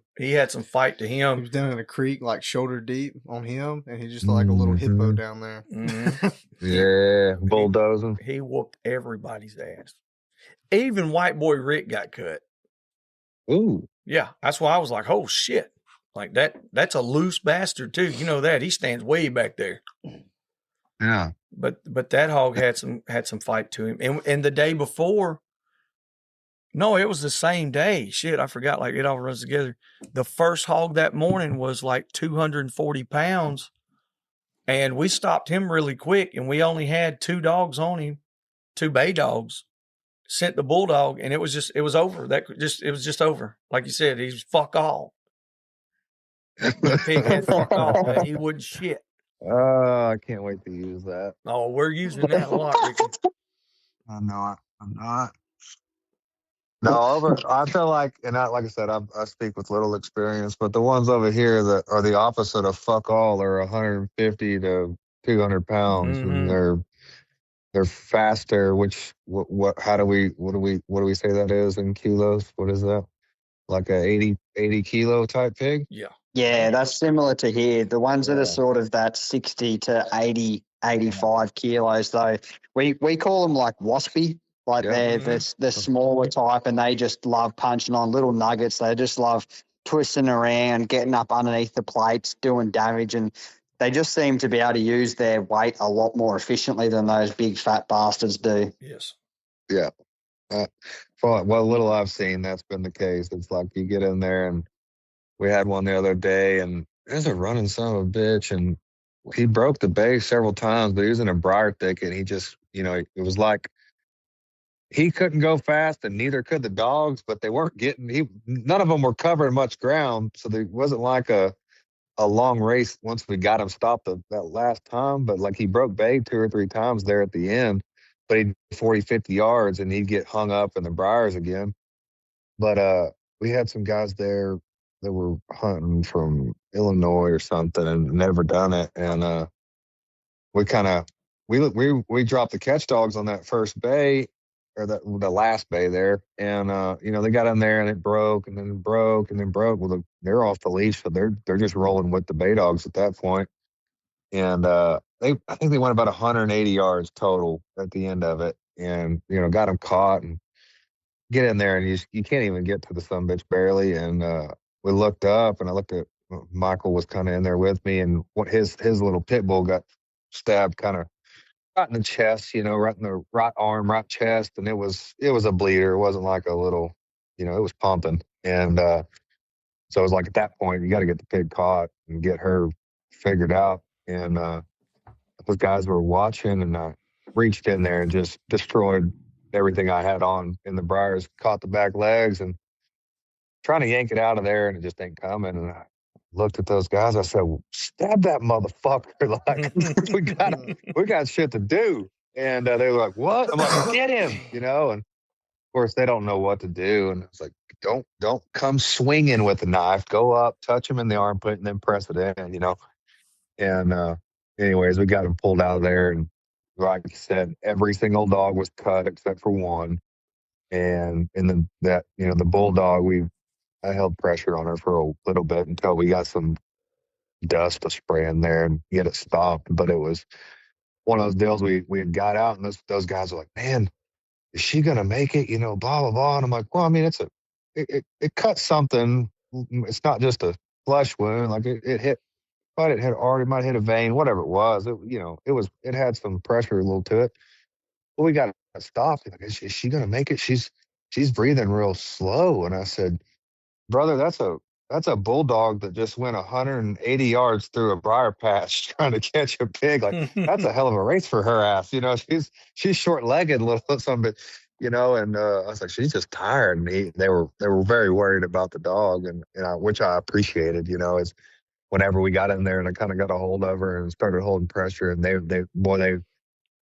fight to He him. was down in a creek, like shoulder deep on him, and he just looked like a little hippo down there. Mhm. Yeah, bulldozing. He whooped everybody's ass. Even white boy Rick got cut. Ooh, Yeah, that's why I was like, oh shit. Like that's a loose bastard too. You know that. He stands way back there. Yeah. But that hog had some fight to him. And the day before, no, it was the same day. Shit, I forgot, like it all runs together. The first hog that morning was like 240 pounds. And we stopped him really quick, and we only had 2 dogs on him, 2 bay dogs. Sent the bulldog, and it was over. It was just over. Like you said, he's fuck all. That pig had fuck all, man. He wouldn't shit. I can't wait to use that. Oh, we're using that a lot, Ricky. I'm not. No, I feel like, and like I said, I speak with little experience, but the ones over here that are the opposite of fuck all are 150 to 200 pounds, and they're faster. Which what do we say that is in kilos? What is that? Like a 80 kilo type pig? Yeah. Yeah, that's similar to here. The ones that Yeah. are sort of that 60 to 80, 85 kilos, though, we call them like waspy. Like Yeah. they're the smaller type, and they just love punching on little nuggets. They just love twisting around, getting up underneath the plates, doing damage, and they just seem to be able to use their weight a lot more efficiently than those big fat bastards do. Yes. Yeah. For what little I've seen, that's been the case. It's like you get in there, and we had one the other day, and there's a running son of a bitch, and he broke the base several times, but he was in a briar thicket. He just, it was like he couldn't go fast, and neither could the dogs, but they weren't getting. None of them were covering much ground, so there wasn't like a long race once we got him stopped that last time. But like he broke bait 2 or 3 times there at the end, but he'd 40, 50 yards, and he'd get hung up in the briars again. But we had some guys there that were hunting from Illinois or something and never done it. And we kind of we dropped the catch dogs on that first bay or the last bay there, and they got in there and it broke and then broke and then broke. Well, they're off the leash, so they're just rolling with the bay dogs at that point. And I think they went about 180 yards total at the end of it, and got them caught and get in there, and you can't even get to the sumbitch barely. And we looked up, and I looked at Michael was kind of in there with me, and what his little pit bull got stabbed kind of right in the chest, right in the right arm, right chest, and it was a bleeder. It wasn't like a little, it was pumping. And so it was like at that point you got to get the pig caught and get her figured out. And those guys were watching, and I reached in there and just destroyed everything I had on in the briars, caught the back legs and trying to yank it out of there, and it just ain't coming. And I looked at those guys. I said, well, stab that motherfucker. Like, we got shit to do. And they were like, what? I'm like, get him, And of course they don't know what to do. And it's like, don't come swinging with the knife. Go up, touch him in the armpit, and then press it in, And anyways, we got him pulled out of there. And like I said, every single dog was cut except for one. And then the bulldog, I held pressure on her for a little bit until we got some dust to spray in there and get it stopped. But it was one of those deals we had got out, and those guys were like, man, is she gonna make it? Blah blah blah. And I'm like, well, I mean, it cut something. It's not just a flesh wound. Like it hit. But it had already might hit a vein, whatever it was. It had some pressure a little to it. But we got it stopped. Like, is she gonna make it? She's breathing real slow. And I said, brother, that's a bulldog that just went 180 yards through a briar patch trying to catch a pig. Like that's a hell of a race for her ass. She's short legged, little something. And I was like, she's just tired. And they were very worried about the dog, and which I appreciated. It's whenever we got in there and I kind of got a hold of her and started holding pressure, and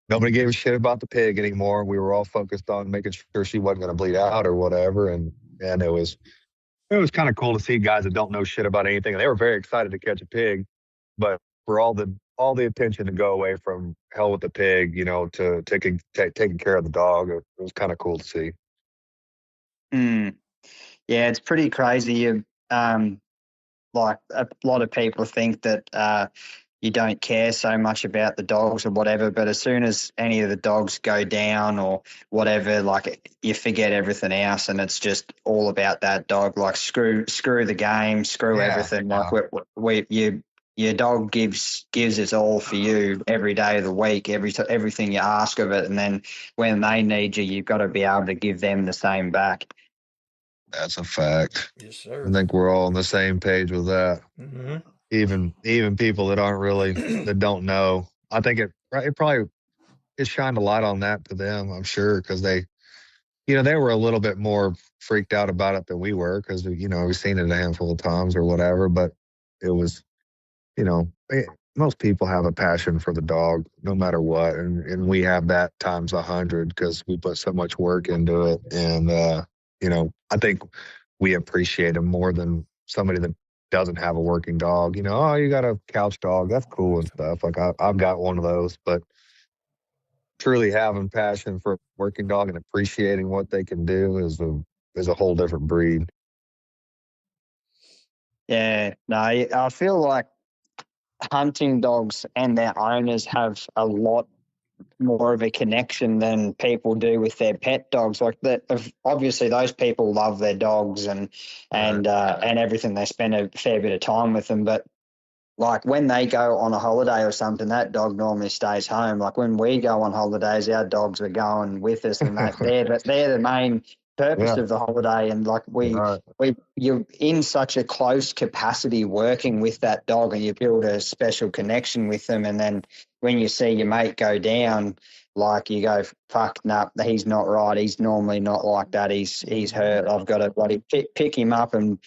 nobody gave a shit about the pig anymore. We were all focused on making sure she wasn't going to bleed out or whatever. And it was kind of cool to see guys that don't know shit about anything. And they were very excited to catch a pig, but for all the attention to go away from hell with the pig, to taking care of the dog, it was kind of cool to see. Yeah, it's pretty crazy. Like a lot of people think that you don't care so much about the dogs or whatever. But as soon as any of the dogs go down or whatever, like you forget everything else, and it's just all about that dog. Like screw the game, screw everything. Like your dog gives its all for you every day of the week, everything you ask of it, and then when they need you, you've got to be able to give them the same back. That's a fact. Yes, sir. I think we're all on the same page with that. Mm-hmm. Even people that aren't really that don't know. I think it probably shined a light on that to them. I'm sure because they were a little bit more freaked out about it than we were because we've seen it a handful of times or whatever. But it was most people have a passion for the dog no matter what, and we have that times 100 because we put so much work into it. And I think we appreciate them more than somebody that doesn't have a working dog. You got a couch dog, that's cool and stuff. Like I've got one of those, but truly having passion for a working dog and appreciating what they can do is a whole different breed. Yeah, no, I feel like hunting dogs and their owners have a lot more of a connection than people do with their pet dogs. Like that, obviously those people love their dogs and everything. They spend a fair bit of time with them, but like when they go on a holiday or something, that dog normally stays home. Like when we go on holidays, our dogs are going with us, and they're the main purpose of the holiday. And like you're in such a close capacity working with that dog, and you build a special connection with them. And then when you see your mate go down, like you go, fuck, nah, he's not right. He's normally not like that. He's hurt. I've got to bloody pick him up and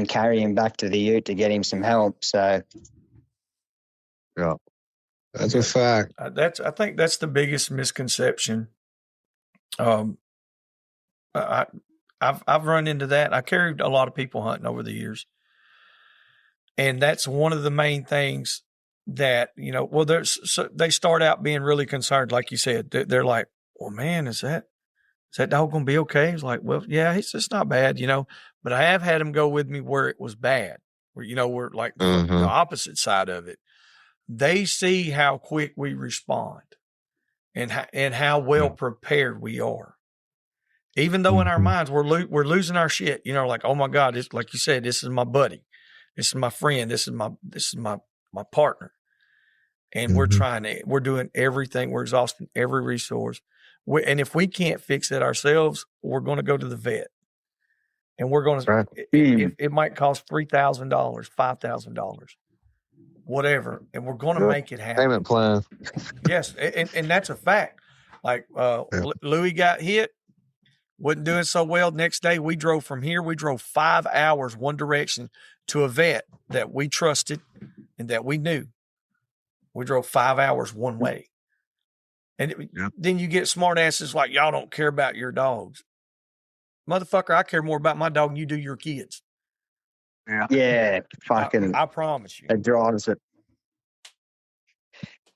carry him back to the ute to get him some help. So. Yeah, that's a fact. I think that's the biggest misconception. I've run into that. I carried a lot of people hunting over the years, and that's one of the main things that they start out being really concerned, like you said. They're like, "Well, man, is that dog gonna be okay?" It's like, "Well, yeah, it's not bad, But I have had him go with me where it was bad, where we're like the opposite side of it. They see how quick we respond and how well prepared we are. Even though in our minds we're losing our shit, like, oh my God, it's like you said, this is my buddy, this is my friend, this is my partner, and we're doing everything, we're exhausting every resource, and if we can't fix it ourselves, we're going to go to the vet, and we're going to. It might cost $3,000, $5,000. Whatever, and we're going to make it happen. Payment plan. Yes, and that's a fact. Like Louis got hit, wasn't doing so well. Next day, we drove from here. We drove 5 hours one direction to a vet that we trusted and that we knew. We drove 5 hours one way, and then you get smart asses like, y'all don't care about your dogs, motherfucker. I care more about my dog than you do your kids. Yeah, fucking. I promise you. It drives it.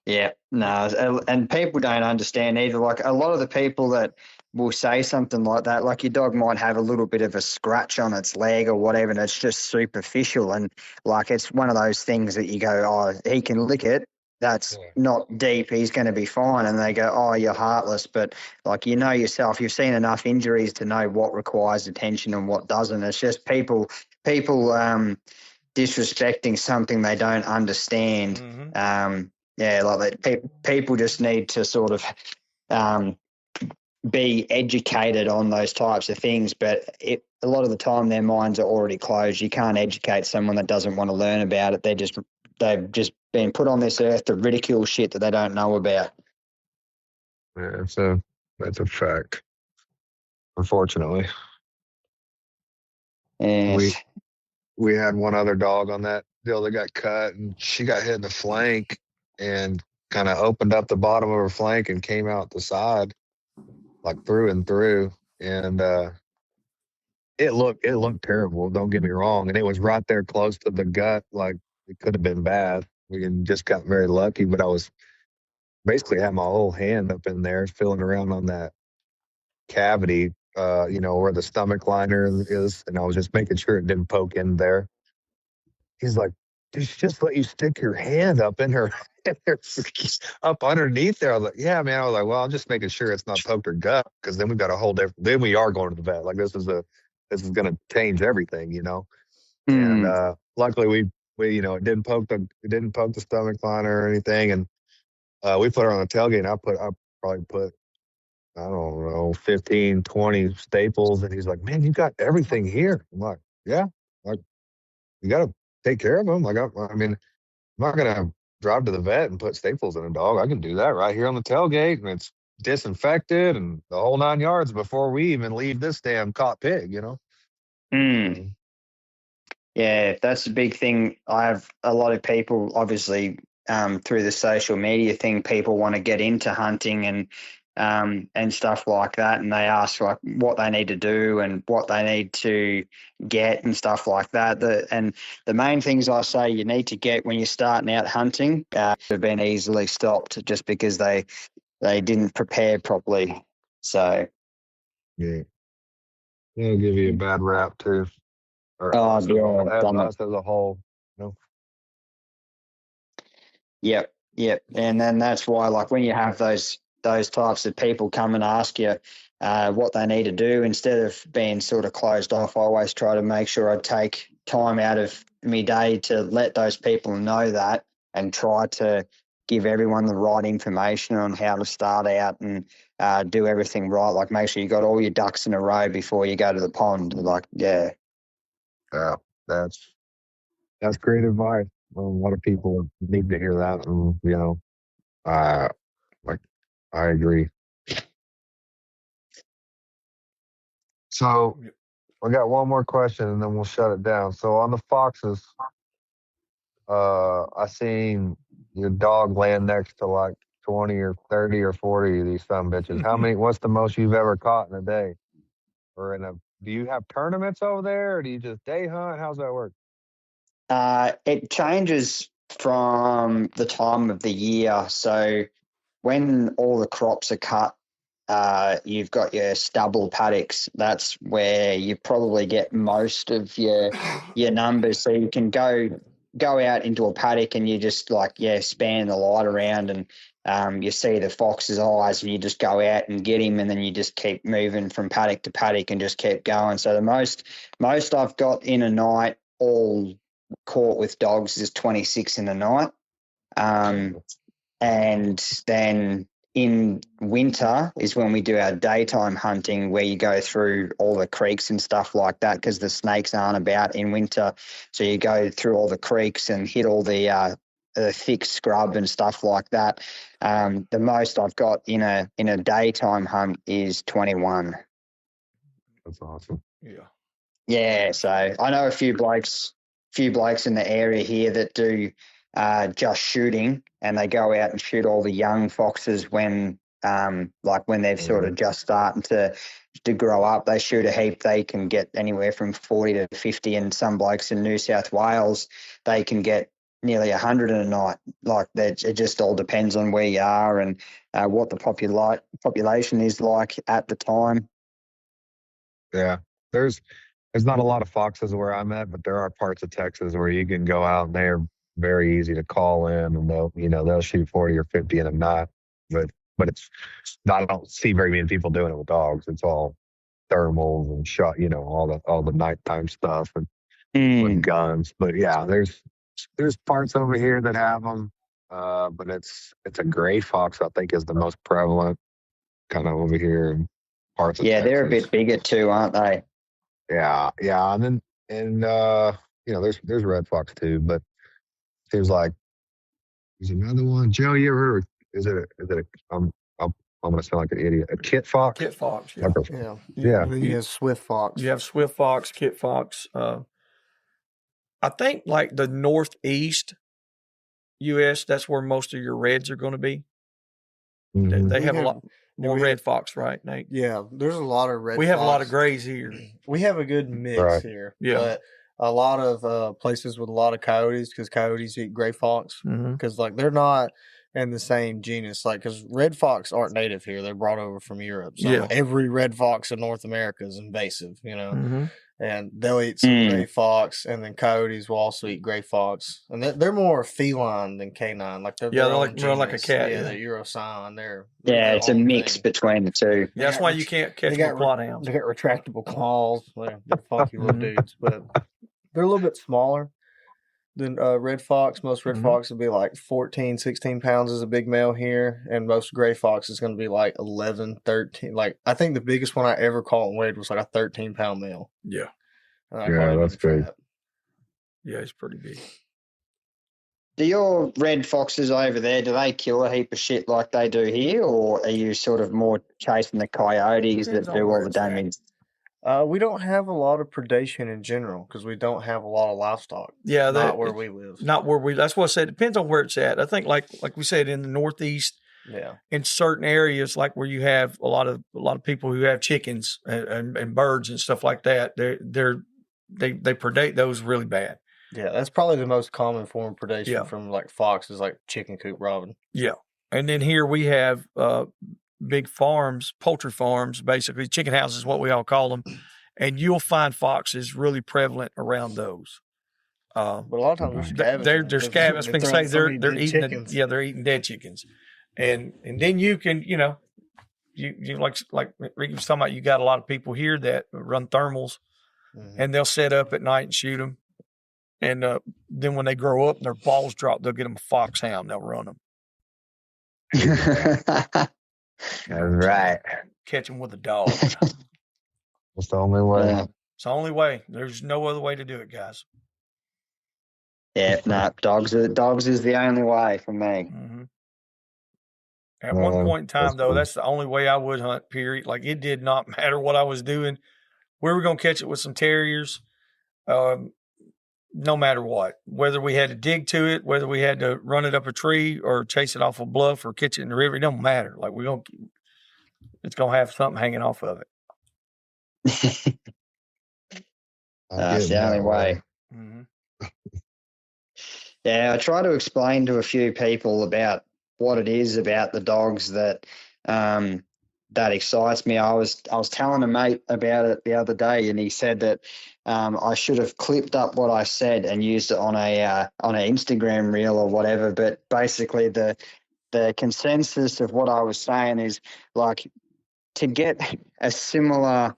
Yeah, no, and people don't understand either. Like a lot of the people that will say something like that, like your dog might have a little bit of a scratch on its leg or whatever, and it's just superficial. And like it's one of those things that you go, oh, he can lick it. That's not deep. He's going to be fine. And they go, oh, you're heartless. But like yourself, you've seen enough injuries to know what requires attention and what doesn't. It's just people disrespecting something they don't understand. People just need to sort of be educated on those types of things. But a lot of the time their minds are already closed. You can't educate someone that doesn't want to learn about it. They've just been put on this earth to ridicule shit that they don't know about. Yeah, that's a fact. Unfortunately. And we had one other dog on that deal that got cut, and she got hit in the flank and kind of opened up the bottom of her flank and came out the side, like through and through. And it looked terrible. Don't get me wrong. And it was right there close to the gut. Like it could have been bad. We just got very lucky, but I was basically had my whole hand up in there feeling around on that cavity, where the stomach liner is. And I was just making sure it didn't poke in there. He's like, just let you stick your hand up in her, up underneath there. I was like, yeah, man. I was like, well, I'm just making sure it's not poked her gut, because then we've got a whole different. Then we are going to the vet. Like, this is going to change everything, And Mm. luckily, we it didn't poke the stomach line or anything, and we put her on the tailgate. And I probably put, I don't know, 15, 20 staples, and he's like, man, you got everything here. I'm like, yeah, like, you got to take care of them. Like, I mean, I'm not gonna drive to the vet and put staples in a dog. I can do that right here on the tailgate, and it's disinfected and the whole 9 yards before we even leave this damn caught pig. Mm. So, Yeah, that's a big thing. I have a lot of people, obviously, through the social media thing, people want to get into hunting and stuff like that, and they ask like what they need to do and what they need to get and stuff like that. And the main things I say you need to get when you're starting out hunting have been easily stopped just because they didn't prepare properly. So, yeah, it'll give you a bad rap too, or oh us as a, yeah, done it. us as a whole. Yep, yep. And then that's why, like, when you have those types of people come and ask you what they need to do, instead of being sort of closed off, I always try to make sure I take time out of my day to let those people know that, and try to give everyone the right information on how to start out and do everything right. Like, make sure you got all your ducks in a row before you go to the pond. Like, yeah. Yeah, that's great advice. A lot of people need to hear that, and uh, like, I agree. So I got one more question, and then we'll shut it down. So on the foxes, I seen your dog land next to like 20 or 30 or 40 of these some bitches. How many? What's the most you've ever caught in a day? Or do you have tournaments over there, or do you just day hunt? How's that work? It changes from the time of the year. So when all the crops are cut, you've got your stubble paddocks. That's where you probably get most of your numbers. So you can go out into a paddock and you just span the light around, and you see the fox's eyes, and you just go out and get him, and then you just keep moving from paddock to paddock and just keep going. So the most I've got in a night, all caught with dogs, is 26 in a night. And then in winter is when we do our daytime hunting, where you go through all the creeks and stuff like that, because the snakes aren't about in winter. So you go through all the creeks and hit all the thick scrub and stuff like that. The most I've got in a daytime hunt is 21. That's awesome. Yeah. Yeah, so I know a few blokes in the area here that do just shooting, and they go out and shoot all the young foxes when they've sort of just starting to grow up. They shoot a heap. They can get anywhere from 40 to 50, and some blokes in New South Wales, they can get nearly 100 in a night. Like that, it just all depends on where you are and what the population is like at the time. Yeah, there's not a lot of foxes where I'm at, but there are parts of Texas where you can go out and they're very easy to call in, and they'll shoot 40 or 50 in a night. But it's not, I don't see very many people doing it with dogs. It's all thermals and shot, all the nighttime stuff and with guns. But yeah, there's parts over here that have them. But it's a gray fox, I think, is the most prevalent kind of over here in parts of Yeah, Texas. they're a bit bigger too, aren't they? Yeah, and then there's red fox too, but seems like there's another one. Joe, you ever heard? I'm gonna sound like an idiot. A kit fox. Kit fox, yeah. Yeah. Yeah. He has swift fox. You have swift fox, kit fox. I think like the northeast U.S., that's where most of your reds are going to be. Mhm. They have a lot more red fox, right, Nate? Yeah, there's a lot of red We have fox. a lot of grays here. We have a good mix Right. here. Yeah. But a lot of places with a lot of coyotes, because coyotes eat gray fox, because they're not in the same genus. Because red fox aren't native here; they're brought over from Europe. So Yeah. every red fox in North America is invasive. and they'll eat some gray fox, and then coyotes will also eat gray fox, and they're more feline than canine. Like they're Yeah, their they're own like more like a genus. cat. Yeah, Yeah, they're Eurocyon. They're Yeah, their it's a own mix thing. between the two. That's why you can't catch them with quad hounds. They got retractable claws. They're funky little dudes, but they're a little bit smaller than red fox. Most red fox would be like 14, 16 pounds as a big male here, and most gray fox is going to be like 11, 13. Like I think the biggest one I ever caught and weighed was like a 13-pound male. Yeah. And I caught him that's in big. trap. Yeah, it's pretty big. Do your red foxes over there, do they kill a heap of shit like they do here, or are you sort of more chasing the coyotes Depends that on do where all the it's at. damage? We don't have a lot of predation in general because we don't have a lot of livestock. Yeah, not where we live. Not where we. That's what I said. It depends on where it's at. I think, like we said, in the Northeast, Yeah, in certain areas, like where you have a lot of people who have chickens and birds and stuff like that, they predate those really bad. yeah, that's probably the most common form of predation Yeah. from like fox is like chicken coop robbing. Yeah, and then here we have big farms, poultry farms, basically chicken houses, is what we all call them, and you'll find foxes really prevalent around those. But a lot of times they're They're scavenging. I was going to say they're eating chickens. They're eating dead chickens, and then you can you like Ricky was talking about. You got a lot of people here that run thermals, and they'll set up at night and shoot them, and then when they grow up and their balls drop, they'll get them a foxhound. And they'll run them. That's right. Catch them with a dog. That's the only way. Yeah. It's the only way. There's no other way to do it, guys. Yeah, no, dogs is the only way for me. At one point in time, though, that's the only way I would hunt, period. Like, it did not matter what I was doing. We were going to catch it with some terriers, no matter what. Whether we had to dig to it, whether we had to run it up a tree or chase it off a bluff or catch it in the river, it don't matter. Like, it's going to have something hanging off of it. That's the only way. Yeah, I try to explain to a few people about what it is about the dogs that that excites me. I was telling a mate about it the other day, and he said that I should have clipped up what I said and used it on an Instagram reel or whatever. But basically, the consensus of what I was saying is like to get a similar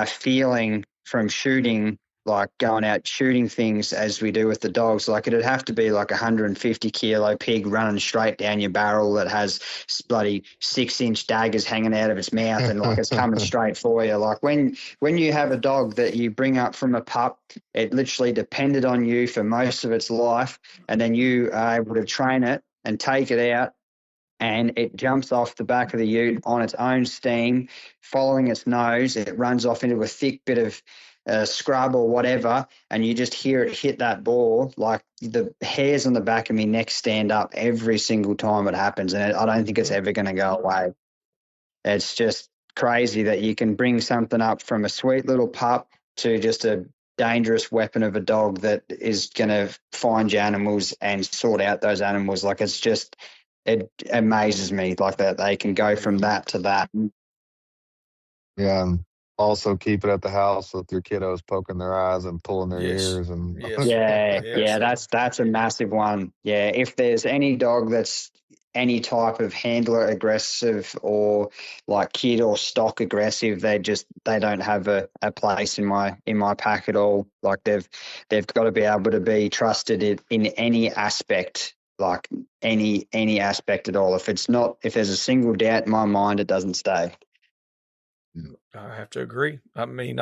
feeling from shooting, like going out shooting things as we do with the dogs. Like it'd have to be like 150 kilo pig running straight down your barrel that has bloody 6-inch daggers hanging out of its mouth and like it's coming straight for you. Like when you have a dog that you bring up from a pup, it literally depended on you for most of its life, and then you are able to train it and take it out, and it jumps off the back of the ute on its own steam, following its nose. It runs off into a thick bit of scrub or whatever, and you just hear it hit that ball. Like the hairs on the back of my neck stand up every single time it happens, and I don't think it's ever going to go away. It's just crazy that you can bring something up from a sweet little pup to just a dangerous weapon of a dog that is going to find your animals and sort out those animals. Like it's just, it amazes me like that they can go from that to that. Yeah, and also keep it at the house with your kiddos poking their eyes and pulling their ears. And Yeah, that's a massive one. Yeah, if there's any dog that's any type of handler aggressive or like kid or stock aggressive, they don't have a place in my pack at all. Like they've got to be able to be trusted in any aspect. Like any aspect at all. If there's a single doubt in my mind, it doesn't stay. I have to agree. I mean,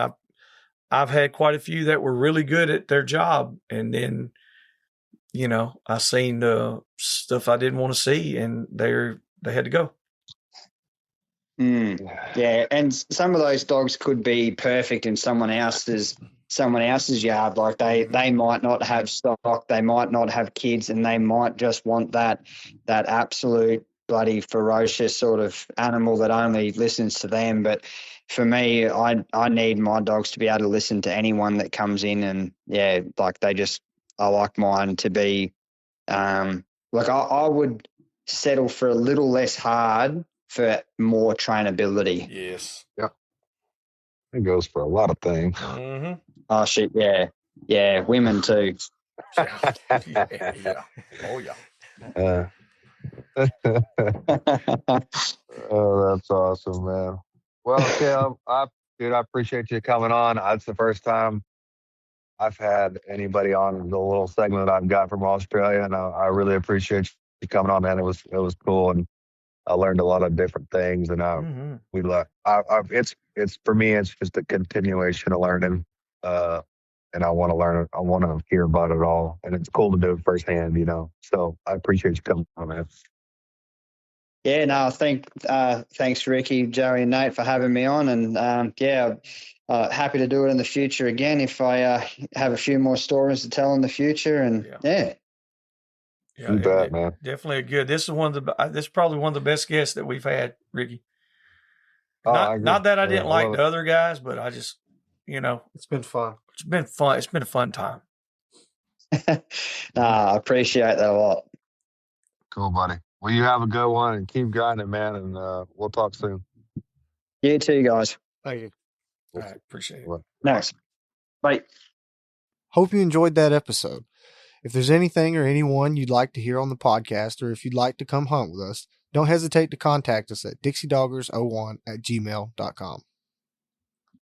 I've had quite a few that were really good at their job, and then, I seen the stuff I didn't want to see, and they had to go. Yeah, and some of those dogs could be perfect in someone else's yard. Like they might not have stock, they might not have kids, and they might just want that absolute bloody ferocious sort of animal that only listens to them. But for me, I need my dogs to be able to listen to anyone that comes in, and yeah, like I like mine to be like I would settle for a little less hard for more trainability. Yes. Yeah. It goes for a lot of things. Mm-hmm. Oh shit, yeah, yeah, women too. Yeah. Oh yeah. Uh, oh, that's awesome, man. Well, Caleb, dude, I appreciate you coming on. That's the first time I've had anybody on the little segment that I've got from Australia, and I really appreciate you coming on, man. It was cool, and I learned a lot of different things, and Mm-hmm. we love. It's for me, it's just a continuation of learning, and I want to learn. I want to hear about it all, and it's cool to do it firsthand, So I appreciate you coming on, man. Yeah, no, thanks Ricky, Joey, and Nate for having me on, and happy to do it in the future again if I have a few more stories to tell in the future, and Yeah, You bet, man. Definitely a good. This is probably one of the best guests that we've had, Ricky. Oh, I agree. Not that I didn't like love the other guys, but I just, It's been fun. it's been fun. It's been a fun time. I appreciate that a lot. Cool, buddy. Well, you have a good one and keep grinding, man. And we'll talk soon. You too, guys. Thank you. All right, appreciate it. Nice. Bye. Hope you enjoyed that episode. If there's anything or anyone you'd like to hear on the podcast, or if you'd like to come hunt with us, don't hesitate to contact us at dixiedoggers01@gmail.com.